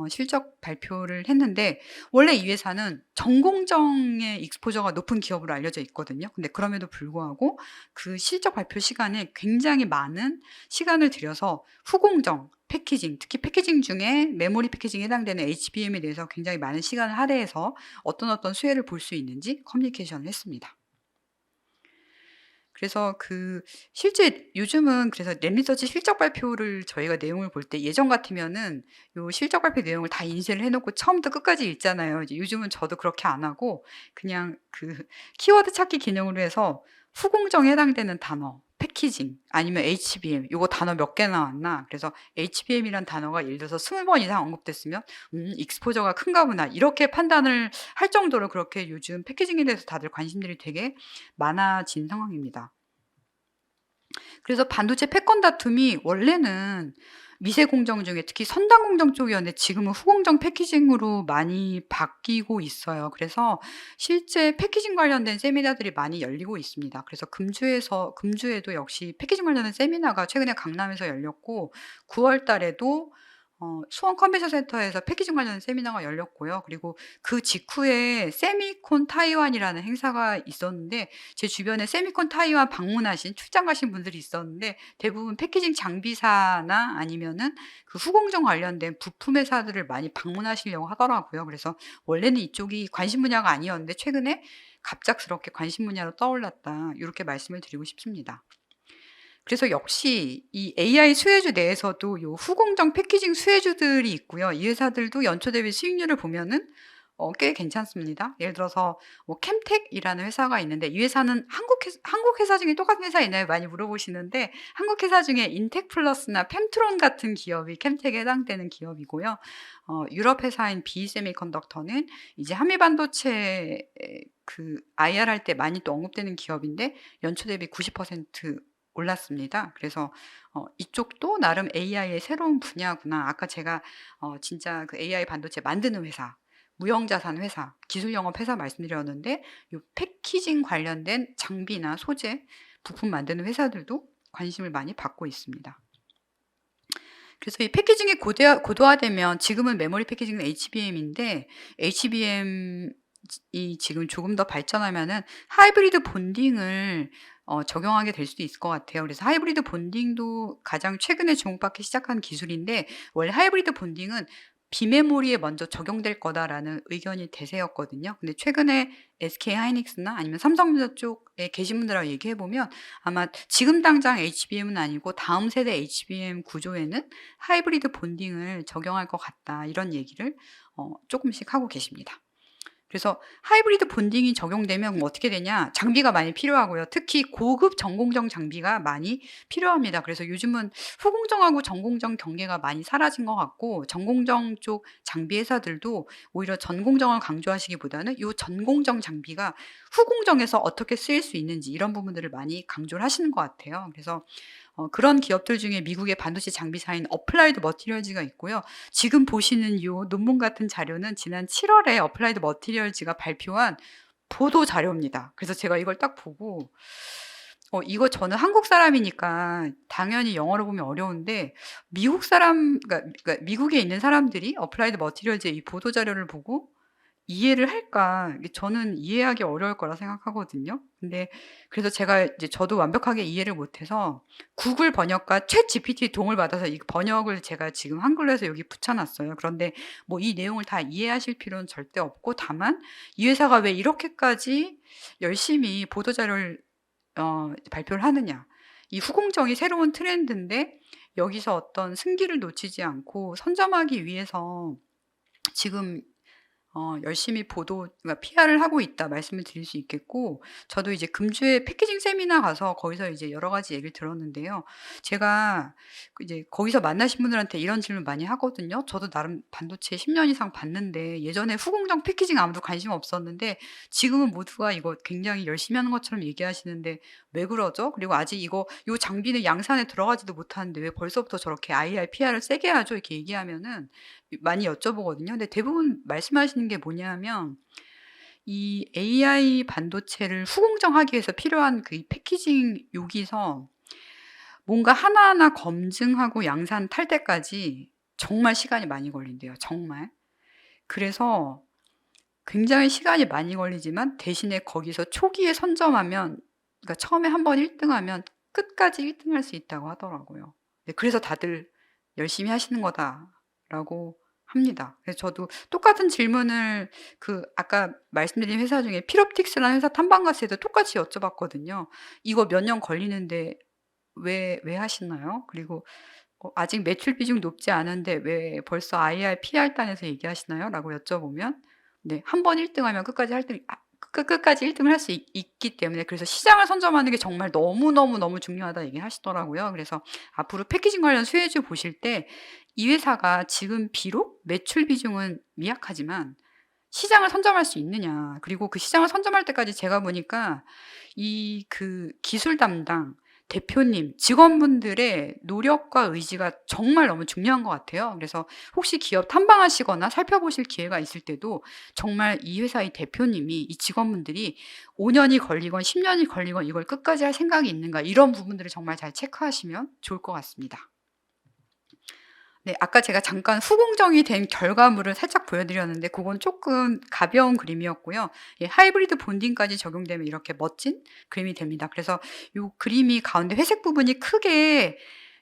실적 발표를 했는데 원래 이 회사는 전공정의 익스포저가 높은 기업으로 알려져 있거든요. 근데 그럼에도 불구하고 그 실적 발표 시간에 굉장히 많은 시간을 들여서 후공정, 패키징, 특히 패키징 중에 메모리 패키징에 해당되는 HBM에 대해서 굉장히 많은 시간을 할애해서 어떤 수혜를 볼 수 있는지 커뮤니케이션을 했습니다. 그래서 실제 요즘은 그래서 램리서치 실적 발표를 저희가 내용을 볼 때 예전 같으면은 요 실적 발표 내용을 다 인쇄를 해 놓고 처음부터 끝까지 읽잖아요. 이제 요즘은 저도 그렇게 안 하고 그냥 키워드 찾기 기능으로 해서 후공정에 해당되는 단어, 패키징 아니면 HBM 요거 단어 몇 개 나왔나. 그래서 HBM이란 단어가 예를 들어서 20번 이상 언급됐으면 익스포저가 큰가 보다. 이렇게 판단을 할 정도로 그렇게 요즘 패키징에 대해서 다들 관심들이 되게 많아진 상황입니다. 그래서 반도체 패권 다툼이 원래는 미세 공정 중에 특히 선단 공정 쪽이었는데 지금은 후공정 패키징으로 많이 바뀌고 있어요. 그래서 실제 패키징 관련된 세미나들이 많이 열리고 있습니다. 그래서 금주에도 역시 패키징 관련된 세미나가 최근에 강남에서 열렸고 9월 달에도 수원 컨벤션 센터에서 패키징 관련 세미나가 열렸고요. 그리고 그 직후에 세미콘 타이완이라는 행사가 있었는데 제 주변에 세미콘 타이완 방문하신 출장 가신 분들이 있었는데 대부분 패키징 장비사나 아니면은 그 후공정 관련된 부품 회사들을 많이 방문하시려고 하더라고요. 그래서 원래는 이쪽이 관심 분야가 아니었는데 최근에 갑작스럽게 관심 분야로 떠올랐다. 이렇게 말씀을 드리고 싶습니다. 그래서 역시 이 AI 수혜주 내에서도 요 후공정 패키징 수혜주들이 있고요. 이 회사들도 연초 대비 수익률을 보면은 꽤 괜찮습니다. 예를 들어서 뭐 캠텍이라는 회사가 있는데 이 회사는 한국 회사 중에 똑같은 회사 있나요? 많이 물어보시는데 한국 회사 중에 인텍플러스나 펜트론 같은 기업이 캠텍에 해당되는 기업이고요. 유럽 회사인 BSemiconductor는 이제 한미반도체 IR 할 때 많이 또 언급되는 기업인데 연초 대비 90% 올랐습니다. 그래서 이쪽도 나름 AI의 새로운 분야구나. 아까 제가 진짜 AI 반도체 만드는 회사 무형자산 회사, 기술 영업 회사 말씀드렸는데 요 패키징 관련된 장비나 소재, 부품 만드는 회사들도 관심을 많이 받고 있습니다. 그래서 이 패키징이 고도화되면 지금은 메모리 패키징은 HBM인데 HBM이 지금 조금 더 발전하면은 하이브리드 본딩을 적용하게 될 수도 있을 것 같아요. 그래서 하이브리드 본딩도 가장 최근에 주목받기 시작한 기술인데 원래 하이브리드 본딩은 비메모리에 먼저 적용될 거다라는 의견이 대세였거든요. 근데 최근에 SK 하이닉스나 아니면 삼성전자 쪽에 계신 분들하고 얘기해 보면 아마 지금 당장 HBM은 아니고 다음 세대 HBM 구조에는 하이브리드 본딩을 적용할 것 같다. 이런 얘기를 조금씩 하고 계십니다. 그래서 하이브리드 본딩이 적용되면 뭐 어떻게 되냐? 장비가 많이 필요하고요. 특히 고급 전공정 장비가 많이 필요합니다. 그래서 요즘은 후공정하고 전공정 경계가 많이 사라진 것 같고 전공정 쪽 장비 회사들도 오히려 전공정을 강조하시기보다는 이 전공정 장비가 후공정에서 어떻게 쓰일 수 있는지 이런 부분들을 많이 강조를 하시는 것 같아요. 그래서 그런 기업들 중에 미국의 반도체 장비사인 어플라이드 머티리얼즈가 있고요. 지금 보시는 이 논문 같은 자료는 지난 7월에 어플라이드 머티리얼즈가 발표한 보도 자료입니다. 그래서 제가 이걸 딱 보고 이거 저는 한국 사람이니까 당연히 영어로 보면 어려운데 미국 사람, 그러니까 미국에 있는 사람들이 어플라이드 머티리얼즈의 이 보도 자료를 보고 이해를 할까? 저는 이해하기 어려울 거라 생각하거든요. 근데 그래서 제가 이제 저도 완벽하게 이해를 못해서 구글 번역과 챗 GPT 도움을 받아서 이 번역을 제가 지금 한글로 해서 여기 붙여놨어요. 그런데 뭐 이 내용을 다 이해하실 필요는 절대 없고 다만 이 회사가 왜 이렇게까지 열심히 보도자료를 발표를 하느냐. 이 후공정이 새로운 트렌드인데 여기서 어떤 승기를 놓치지 않고 선점하기 위해서 지금 열심히 그러니까 PR을 하고 있다 말씀을 드릴 수 있겠고, 저도 이제 금주에 패키징 세미나 가서 거기서 이제 여러 가지 얘기를 들었는데요. 제가 이제 거기서 만나신 분들한테 이런 질문 많이 하거든요. 저도 나름 반도체 10년 이상 봤는데 예전에 후공정 패키징 아무도 관심 없었는데 지금은 모두가 이거 굉장히 열심히 하는 것처럼 얘기하시는데 왜 그러죠? 그리고 아직 요 장비는 양산에 들어가지도 못하는데 왜 벌써부터 저렇게 IR, PR을 세게 하죠? 이렇게 얘기하면은 많이 여쭤보거든요. 근데 대부분 말씀하시는 게 뭐냐면 이 AI 반도체를 후공정하기 위해서 필요한 그 패키징 여기서 뭔가 하나하나 검증하고 양산 탈 때까지 정말 시간이 많이 걸린대요. 정말. 그래서 굉장히 시간이 많이 걸리지만 대신에 거기서 초기에 선점하면 그러니까 처음에 한번 1등하면 끝까지 1등할 수 있다고 하더라고요. 네, 그래서 다들 열심히 하시는 거다라고 합니다. 그래서 저도 똑같은 질문을 아까 말씀드린 회사 중에 필옵틱스라는 회사 탐방 갔을 때도 똑같이 여쭤봤거든요. 이거 몇 년 걸리는데 왜 하시나요? 그리고 아직 매출 비중 높지 않은데 왜 벌써 IR, PR 단에서 얘기하시나요? 라고 여쭤보면 네, 한 번 1등하면 끝까지 1등을 할 수 있기 때문에 그래서 시장을 선점하는 게 정말 너무 중요하다 얘기를 하시더라고요. 그래서 앞으로 패키징 관련 수혜주 보실 때 이 회사가 지금 비록 매출 비중은 미약하지만 시장을 선점할 수 있느냐. 그리고 그 시장을 선점할 때까지 제가 보니까 이 기술 담당 대표님, 직원분들의 노력과 의지가 정말 너무 중요한 것 같아요. 그래서 혹시 기업 탐방하시거나 살펴보실 기회가 있을 때도 정말 이 회사의 대표님이 이 직원분들이 5년이 걸리건 10년이 걸리건 이걸 끝까지 할 생각이 있는가 이런 부분들을 정말 잘 체크하시면 좋을 것 같습니다. 네, 아까 제가 잠깐 후공정이 된 결과물을 살짝 보여드렸는데 그건 조금 가벼운 그림이었고요. 예, 하이브리드 본딩까지 적용되면 이렇게 멋진 그림이 됩니다. 그래서 이 그림이 가운데 회색 부분이 크게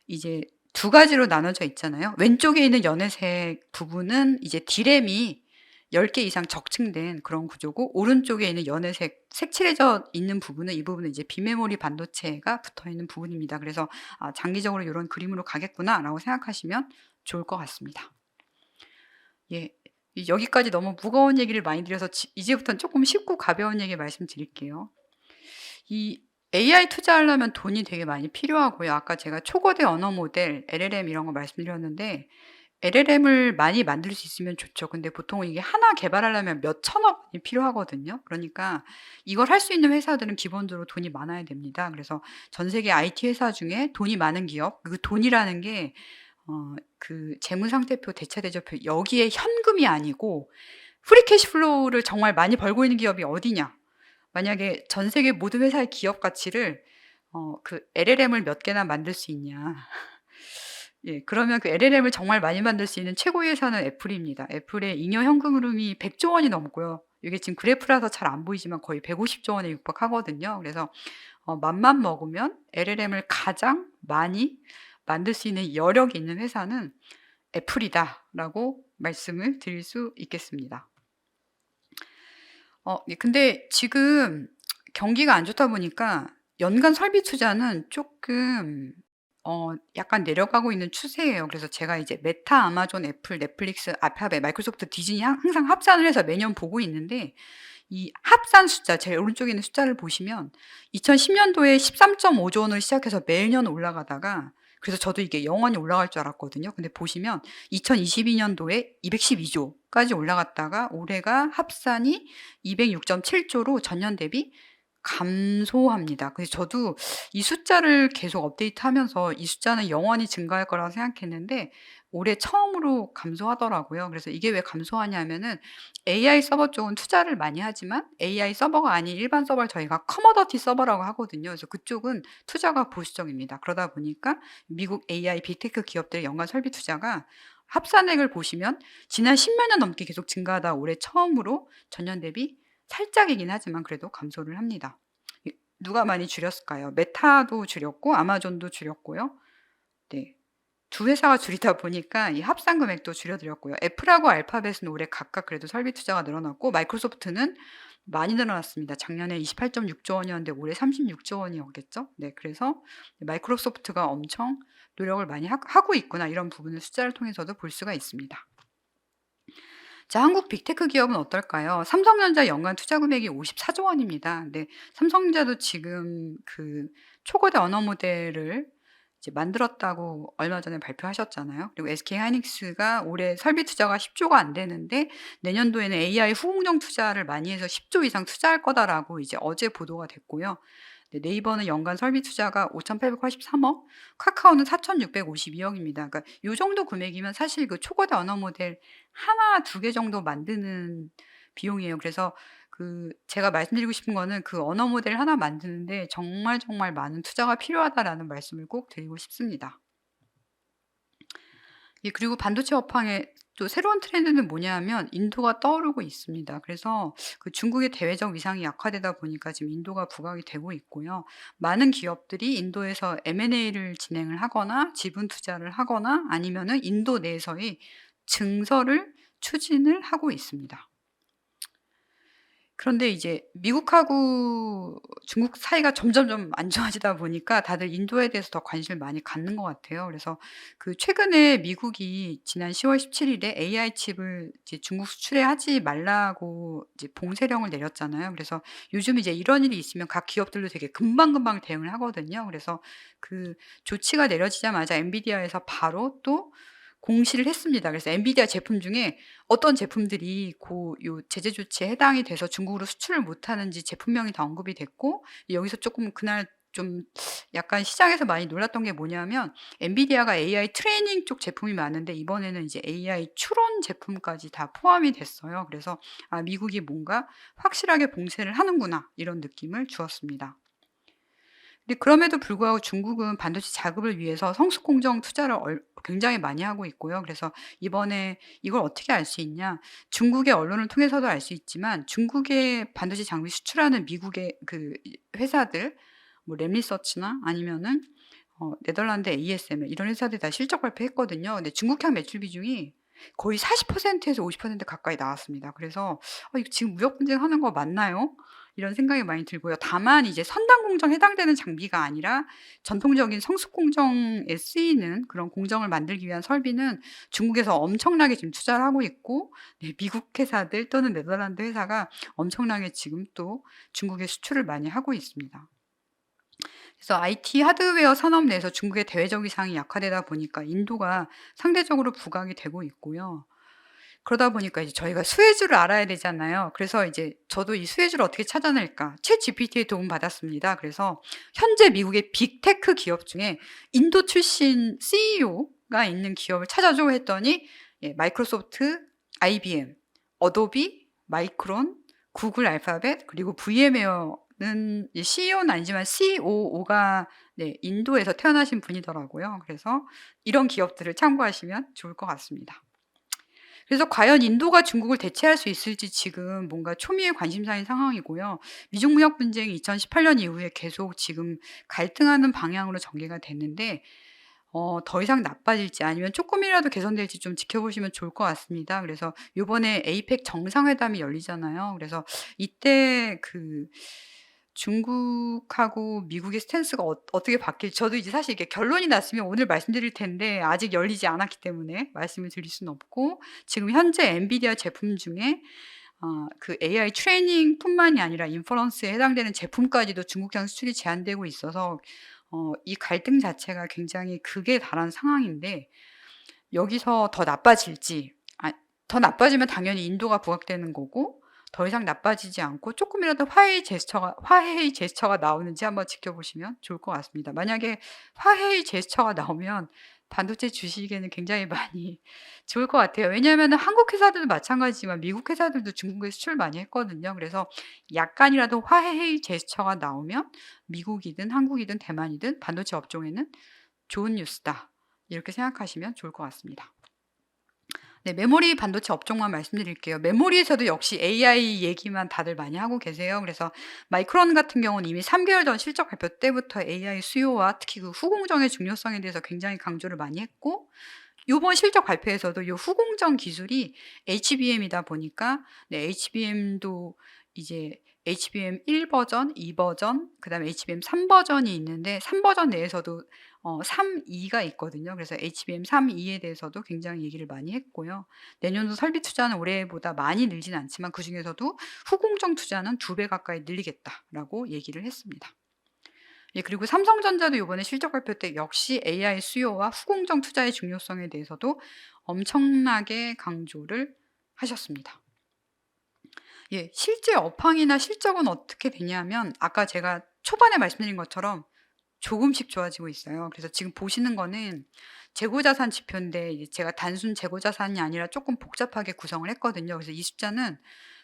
이제 두 가지로 나눠져 있잖아요. 왼쪽에 있는 연회색 부분은 이제 D램이 10개 이상 적층된 그런 구조고 오른쪽에 있는 연회색 색칠해져 있는 부분은 이 부분은 이제 비메모리 반도체가 붙어 있는 부분입니다. 그래서 장기적으로 이런 그림으로 가겠구나라고 생각하시면 좋을 것 같습니다. 예, 여기까지 너무 무거운 얘기를 많이 드려서 이제부터는 조금 쉽고 가벼운 얘기 말씀드릴게요. 이 AI 투자하려면 돈이 되게 많이 필요하고요. 아까 제가 초거대 언어 모델, LLM 이런 거 말씀드렸는데 LLM을 많이 만들 수 있으면 좋죠. 근데 보통 이게 하나 개발하려면 몇 천억 원이 필요하거든요. 그러니까 이걸 할 수 있는 회사들은 기본적으로 돈이 많아야 됩니다. 그래서 전 세계 IT 회사 중에 돈이 많은 기업, 그 돈이라는 게 재무상태표, 대차대조표 여기에 현금이 아니고 프리 캐시플로우를 정말 많이 벌고 있는 기업이 어디냐? 만약에 전 세계 모든 회사의 기업 가치를 그 LLM을 몇 개나 만들 수 있냐. 예, 그러면 그 LLM을 정말 많이 만들 수 있는 최고의 회사는 애플입니다. 애플의 잉여 현금 흐름이 100조 원이 넘고요. 이게 지금 그래프라서 잘 안 보이지만 거의 150조 원에 육박하거든요. 그래서 맘만 먹으면 LLM을 가장 많이 만들 수 있는 여력이 있는 회사는 애플이다라고 말씀을 드릴 수 있겠습니다. 예, 근데 지금 경기가 안 좋다 보니까 연간 설비 투자는 조금 약간 내려가고 있는 추세예요. 그래서 제가 이제 메타, 아마존, 애플, 넷플릭스, 알파벳, 마이크로소프트, 디즈니 항상 합산을 해서 매년 보고 있는데 이 합산 숫자, 제일 오른쪽에 있는 숫자를 보시면 2010년도에 13.5조 원을 시작해서 매년 올라가다가 그래서 저도 이게 영원히 올라갈 줄 알았거든요. 근데 보시면 2022년도에 212조까지 올라갔다가 올해가 합산이 206.7조로 전년 대비 감소합니다. 그래서 저도 이 숫자를 계속 업데이트하면서 이 숫자는 영원히 증가할 거라고 생각했는데 올해 처음으로 감소하더라고요. 그래서 이게 왜 감소하냐면은 AI 서버 쪽은 투자를 많이 하지만 AI 서버가 아닌 일반 서버를 저희가 커머더티 서버라고 하거든요. 그래서 그쪽은 투자가 보수적입니다. 그러다 보니까 미국 AI 빅테크 기업들의 연간 설비 투자가 합산액을 보시면 지난 10몇 년 넘게 계속 증가하다 올해 처음으로 전년 대비 살짝이긴 하지만 그래도 감소를 합니다. 누가 많이 줄였을까요? 메타도 줄였고 아마존도 줄였고요. 네. 두 회사가 줄이다 보니까 이 합산 금액도 줄여드렸고요. 애플하고 알파벳은 올해 각각 그래도 설비 투자가 늘어났고 마이크로소프트는 많이 늘어났습니다. 작년에 28.6조 원이었는데 올해 36조 원이었겠죠? 네, 그래서 마이크로소프트가 엄청 노력을 많이 하고 있구나 이런 부분을 숫자를 통해서도 볼 수가 있습니다. 자, 한국 빅테크 기업은 어떨까요? 삼성전자 연간 투자 금액이 54조 원입니다. 근데 삼성전자도 지금 그 초거대 언어 모델을 이제 만들었다고 얼마 전에 발표하셨잖아요. 그리고 SK하이닉스가 올해 설비 투자가 10조가 안 되는데 내년도에는 AI 후공정 투자를 많이 해서 10조 이상 투자할 거다라고 이제 어제 보도가 됐고요. 네, 네이버는 연간 설비 투자가 5,883억, 카카오는 4,652억입니다. 그러니까 요 정도 금액이면 사실 그 초거대 언어 모델 하나, 두 개 정도 만드는 비용이에요. 그래서 그 제가 말씀드리고 싶은 거는 그 언어 모델 하나 만드는데 정말 정말 많은 투자가 필요하다라는 말씀을 꼭 드리고 싶습니다. 예, 그리고 반도체 업황의 또 새로운 트렌드는 뭐냐면 인도가 떠오르고 있습니다. 그래서 그 중국의 대외적 위상이 약화되다 보니까 지금 인도가 부각이 되고 있고요. 많은 기업들이 인도에서 M&A를 진행을 하거나 지분 투자를 하거나 아니면은 인도 내에서의 증설을 추진을 하고 있습니다. 그런데 이제 미국하고 중국 사이가 점점점 안 좋아지다 보니까 다들 인도에 대해서 더 관심을 많이 갖는 것 같아요. 그래서 그 최근에 미국이 지난 10월 17일에 AI 칩을 이제 중국 수출에 하지 말라고 이제 봉쇄령을 내렸잖아요. 그래서 요즘 이제 이런 일이 있으면 각 기업들도 되게 금방금방 대응을 하거든요. 그래서 그 조치가 내려지자마자 엔비디아에서 바로 또 공시를 했습니다. 그래서 엔비디아 제품 중에 어떤 제품들이 요 제재 조치에 해당이 돼서 중국으로 수출을 못하는지 제품명이 다 언급이 됐고 여기서 조금 그날 좀 약간 시장에서 많이 놀랐던 게 뭐냐면 엔비디아가 AI 트레이닝 쪽 제품이 많은데 이번에는 이제 AI 추론 제품까지 다 포함이 됐어요. 그래서 아, 미국이 뭔가 확실하게 봉쇄를 하는구나 이런 느낌을 주었습니다. 근데 그럼에도 불구하고 중국은 반도체 자급을 위해서 성숙 공정 투자를 굉장히 많이 하고 있고요. 그래서 이번에 이걸 어떻게 알 수 있냐? 중국의 언론을 통해서도 알 수 있지만 중국의 반도체 장비 수출하는 미국의 그 회사들, 뭐 램리서치나 아니면은 네덜란드 ASML 이런 회사들이 다 실적 발표했거든요. 근데 중국향 매출 비중이 거의 40%에서 50% 가까이 나왔습니다. 그래서 이거 지금 무역 분쟁하는 거 맞나요? 이런 생각이 많이 들고요. 다만 이제 선단 공정 해당되는 장비가 아니라 전통적인 성숙 공정에 쓰이는 그런 공정을 만들기 위한 설비는 중국에서 엄청나게 지금 투자를 하고 있고 네, 미국 회사들 또는 네덜란드 회사가 엄청나게 지금 또 중국에 수출을 많이 하고 있습니다. 그래서 IT 하드웨어 산업 내에서 중국의 대외적 위상이 약화되다 보니까 인도가 상대적으로 부각이 되고 있고요. 그러다 보니까 이제 저희가 수혜주를 알아야 되잖아요. 그래서 이제 저도 이 수혜주를 어떻게 찾아낼까? 챗GPT의 도움 받았습니다. 그래서 현재 미국의 빅테크 기업 중에 인도 출신 CEO가 있는 기업을 찾아줘 했더니 예, 마이크로소프트, IBM, 어도비, 마이크론, 구글 알파벳, 그리고 VM웨어는 CEO는 아니지만 COO가 네, 인도에서 태어나신 분이더라고요. 그래서 이런 기업들을 참고하시면 좋을 것 같습니다. 그래서 과연 인도가 중국을 대체할 수 있을지 지금 뭔가 초미의 관심사인 상황이고요. 미중 무역 분쟁이 2018년 이후에 계속 지금 갈등하는 방향으로 전개가 됐는데 더 이상 나빠질지 아니면 조금이라도 개선될지 좀 지켜보시면 좋을 것 같습니다. 그래서 요번에 에이펙 정상회담이 열리잖아요. 그래서 이때 그 중국하고 미국의 스탠스가 어떻게 바뀔지 저도 이제 사실 이게 결론이 났으면 오늘 말씀드릴 텐데 아직 열리지 않았기 때문에 말씀을 드릴 수는 없고 지금 현재 엔비디아 제품 중에 그 AI 트레이닝뿐만이 아니라 인퍼런스에 해당되는 제품까지도 중국장 수출이 제한되고 있어서 이 갈등 자체가 굉장히 극에 달한 상황인데 여기서 더 나빠질지 더 나빠지면 당연히 인도가 부각되는 거고 더 이상 나빠지지 않고 조금이라도 화해의 제스처가 나오는지 한번 지켜보시면 좋을 것 같습니다. 만약에 화해의 제스처가 나오면 반도체 주식에는 굉장히 많이 좋을 것 같아요. 왜냐하면 한국 회사들도 마찬가지지만 미국 회사들도 중국에 수출 많이 했거든요. 그래서 약간이라도 화해의 제스처가 나오면 미국이든 한국이든 대만이든 반도체 업종에는 좋은 뉴스다. 이렇게 생각하시면 좋을 것 같습니다. 네, 메모리 반도체 업종만 말씀드릴게요. 메모리에서도 역시 AI 얘기만 다들 많이 하고 계세요. 그래서 마이크론 같은 경우는 이미 3개월 전 실적 발표 때부터 AI 수요와 특히 그 후공정의 중요성에 대해서 굉장히 강조를 많이 했고 요번 실적 발표에서도 요 후공정 기술이 HBM이다 보니까 네, HBM도 이제 HBM 1버전, 2버전, 그다음에 HBM 3버전이 있는데 3버전 내에서도 3.2가 있거든요. 그래서 HBM 3.2에 대해서도 굉장히 얘기를 많이 했고요. 내년도 설비 투자는 올해보다 많이 늘진 않지만 그중에서도 후공정 투자는 2배 가까이 늘리겠다라고 얘기를 했습니다. 예, 그리고 삼성전자도 이번에 실적 발표 때 역시 AI 수요와 후공정 투자의 중요성에 대해서도 엄청나게 강조를 하셨습니다. 예, 실제 업황이나 실적은 어떻게 되냐면 아까 제가 초반에 말씀드린 것처럼 조금씩 좋아지고 있어요. 그래서 지금 보시는 거는 재고자산 지표인데 이제 제가 단순 재고자산이 아니라 조금 복잡하게 구성을 했거든요. 그래서 이 숫자는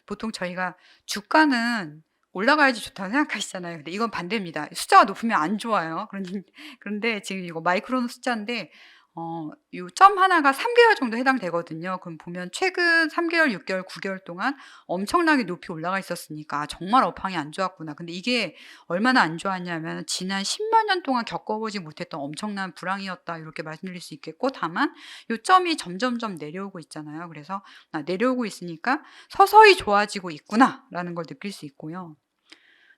보통 저희가 주가는 올라가야지 좋다고 생각하시잖아요. 근데 이건 반대입니다. 숫자가 높으면 안 좋아요. 그런데 지금 이거 마이크론 숫자인데 요 점 하나가 3개월 정도 해당되거든요. 그럼 보면 최근 3개월, 6개월, 9개월 동안 엄청나게 높이 올라가 있었으니까 정말 업황이 안 좋았구나. 근데 이게 얼마나 안 좋았냐면 지난 10몇 년 동안 겪어보지 못했던 엄청난 불황이었다. 이렇게 말씀드릴 수 있겠고 다만 요 점이 점점점 내려오고 있잖아요. 그래서 내려오고 있으니까 서서히 좋아지고 있구나라는 걸 느낄 수 있고요.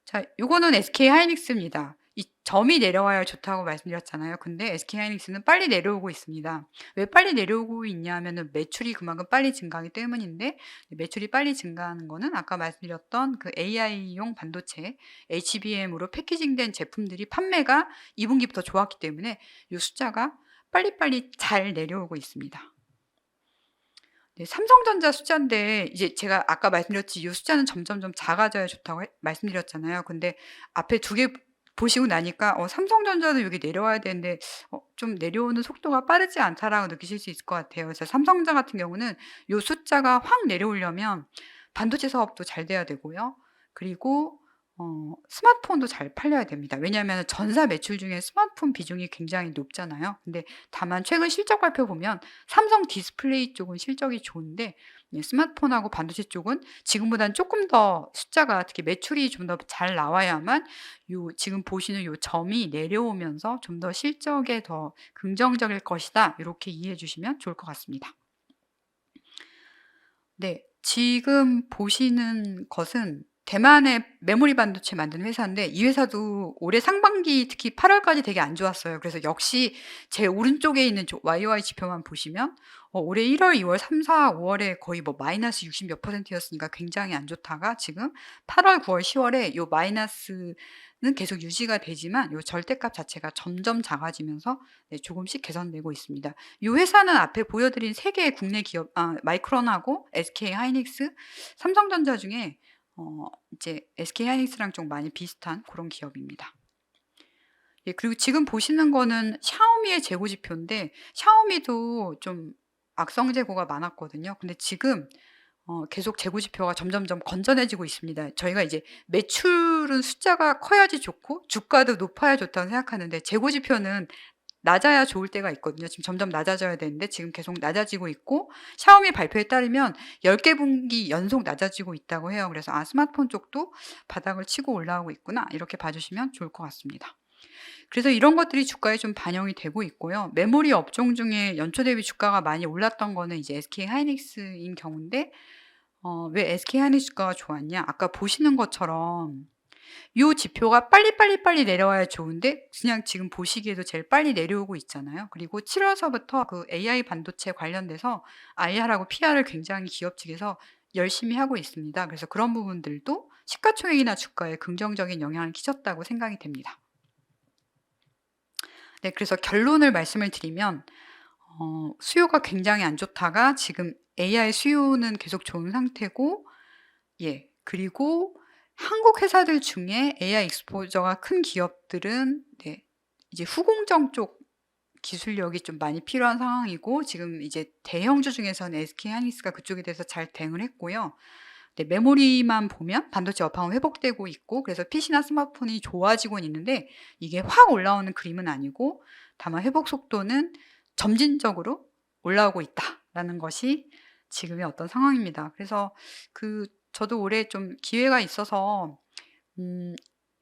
자, 요거는 SK 하이닉스입니다. 이 점이 내려와야 좋다고 말씀드렸잖아요. 근데 SK 하이닉스는 빨리 내려오고 있습니다. 왜 빨리 내려오고 있냐면은 매출이 그만큼 빨리 증가하기 때문인데 매출이 빨리 증가하는 거는 아까 말씀드렸던 그 AI용 반도체 HBM으로 패키징된 제품들이 판매가 2분기부터 좋았기 때문에 이 숫자가 빨리빨리 잘 내려오고 있습니다. 네, 삼성전자 숫자인데 이제 제가 아까 말씀드렸지 이 숫자는 점점점 작아져야 좋다고 말씀드렸잖아요. 근데 앞에 두 개 보시고 나니까 삼성전자도 여기 내려와야 되는데 좀 내려오는 속도가 빠르지 않다라고 느끼실 수 있을 것 같아요. 그래서 삼성전자 같은 경우는 이 숫자가 확 내려오려면 반도체 사업도 잘 돼야 되고요. 그리고 스마트폰도 잘 팔려야 됩니다. 왜냐하면 전사 매출 중에 스마트폰 비중이 굉장히 높잖아요. 근데 다만 최근 실적 발표 보면 삼성 디스플레이 쪽은 실적이 좋은데 스마트폰하고 반도체 쪽은 지금보다는 조금 더 숫자가 특히 매출이 좀 더 잘 나와야만 요 지금 보시는 요 점이 내려오면서 좀 더 실적에 더 긍정적일 것이다. 이렇게 이해해 주시면 좋을 것 같습니다. 네, 지금 보시는 것은 대만의 메모리 반도체 만드는 회사인데 이 회사도 올해 상반기 특히 8월까지 되게 안 좋았어요. 그래서 역시 제 오른쪽에 있는 YY 지표만 보시면 올해 1월, 2월, 3, 4, 5월에 거의 뭐 마이너스 60 몇 %였으니까 굉장히 안 좋다가 지금 8월, 9월, 10월에 요 마이너스는 계속 유지가 되지만 요 절대값 자체가 점점 작아지면서 네, 조금씩 개선되고 있습니다. 이 회사는 앞에 보여드린 세 개의 국내 기업, 마이크론하고 SK 하이닉스, 삼성전자 중에 이제 SK 하이닉스랑 좀 많이 비슷한 그런 기업입니다. 예, 그리고 지금 보시는 거는 샤오미의 재고 지표인데 샤오미도 좀 악성 재고가 많았거든요. 근데 지금 계속 재고 지표가 점점점 건전해지고 있습니다. 저희가 이제 매출은 숫자가 커야지 좋고 주가도 높아야 좋다고 생각하는데 재고 지표는 낮아야 좋을 때가 있거든요. 지금 점점 낮아져야 되는데 지금 계속 낮아지고 있고 샤오미 발표에 따르면 10개 분기 연속 낮아지고 있다고 해요. 그래서 스마트폰 쪽도 바닥을 치고 올라오고 있구나 이렇게 봐주시면 좋을 것 같습니다. 그래서 이런 것들이 주가에 좀 반영이 되고 있고요. 메모리 업종 중에 연초 대비 주가가 많이 올랐던 거는 이제 SK하이닉스인 경우인데 왜 SK하이닉스 주가가 좋았냐? 아까 보시는 것처럼 요 지표가 빨리 내려와야 좋은데 그냥 지금 보시기에도 제일 빨리 내려오고 있잖아요. 그리고 7월서부터 그 AI 반도체 관련돼서 IR하고 PR을 굉장히 기업 측에서 열심히 하고 있습니다. 그래서 그런 부분들도 시가총액이나 주가에 긍정적인 영향을 끼쳤다고 생각이 됩니다. 네, 그래서 결론을 말씀을 드리면 수요가 굉장히 안 좋다가 지금 AI 수요는 계속 좋은 상태고 그리고 한국 회사들 중에 AI 익스포저가 큰 기업들은 이제 후공정 쪽 기술력이 좀 많이 필요한 상황이고 지금 이제 대형주 중에서는 SK하이닉스가 그쪽에 대해서 잘 대응을 했고요. 메모리만 보면 반도체 업황은 회복되고 있고 그래서 PC나 스마트폰이 좋아지고 있는데 이게 확 올라오는 그림은 아니고 다만 회복 속도는 점진적으로 올라오고 있다라는 것이 지금의 어떤 상황입니다. 그래서 저도 올해 좀 기회가 있어서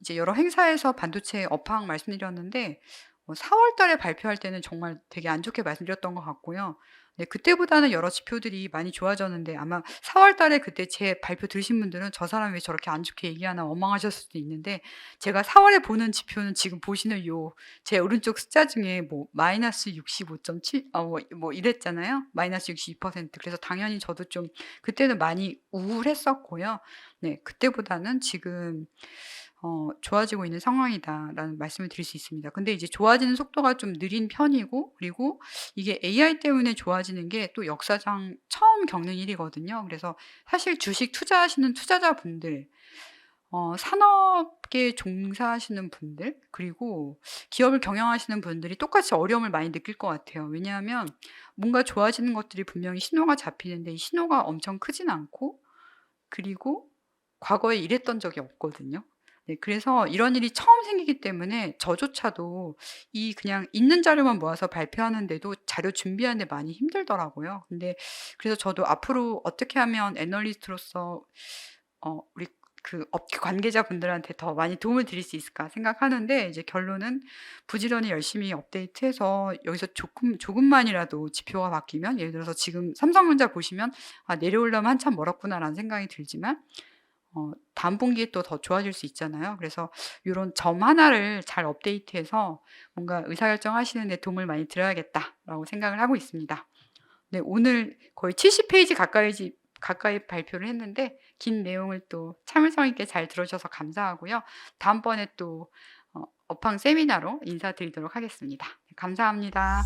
이제 여러 행사에서 반도체 업황 말씀드렸는데 4월 달에 발표할 때는 정말 되게 안 좋게 말씀드렸던 것 같고요. 네, 그때보다는 여러 지표들이 많이 좋아졌는데 아마 4월 달에 그때 제 발표 들으신 분들은 저 사람이 왜 저렇게 안 좋게 얘기하나 원망하셨을 수도 있는데 제가 4월에 보는 지표는 지금 보시는 제 오른쪽 숫자 중에 뭐 마이너스 65.7 뭐 이랬잖아요. 마이너스 62%. 그래서 당연히 저도 좀 그때는 많이 우울했었고요. 네, 그때보다는 지금 좋아지고 있는 상황이다라는 말씀을 드릴 수 있습니다. 근데 이제 좋아지는 속도가 좀 느린 편이고 그리고 이게 AI 때문에 좋아지는 게 또 역사상 처음 겪는 일이거든요. 그래서 사실 주식 투자하시는 투자자분들, 산업계에 종사하시는 분들, 그리고 기업을 경영하시는 분들이 똑같이 어려움을 많이 느낄 것 같아요. 왜냐하면 뭔가 좋아지는 것들이 분명히 신호가 잡히는데 이 신호가 엄청 크진 않고 그리고 과거에 이랬던 적이 없거든요. 네, 그래서 이런 일이 처음 생기기 때문에 저조차도 그냥 있는 자료만 모아서 발표하는데도 자료 준비하는 데 많이 힘들더라고요. 근데 그래서 저도 앞으로 어떻게 하면 애널리스트로서 우리 업계 관계자분들한테 더 많이 도움을 드릴 수 있을까 생각하는데 이제 결론은 부지런히 열심히 업데이트해서 여기서 조금만이라도 지표가 바뀌면 예를 들어서 지금 삼성전자 보시면 내려오려면 한참 멀었구나라는 생각이 들지만 다음 분기에 또 더 좋아질 수 있잖아요. 그래서 이런 점 하나를 잘 업데이트해서 뭔가 의사결정하시는 데 도움을 많이 드려야겠다라고 생각을 하고 있습니다. 네, 오늘 거의 70페이지 가까이 발표를 했는데 긴 내용을 또 참을성 있게 잘 들어주셔서 감사하고요. 다음번에 또 업황 세미나로 인사드리도록 하겠습니다. 감사합니다.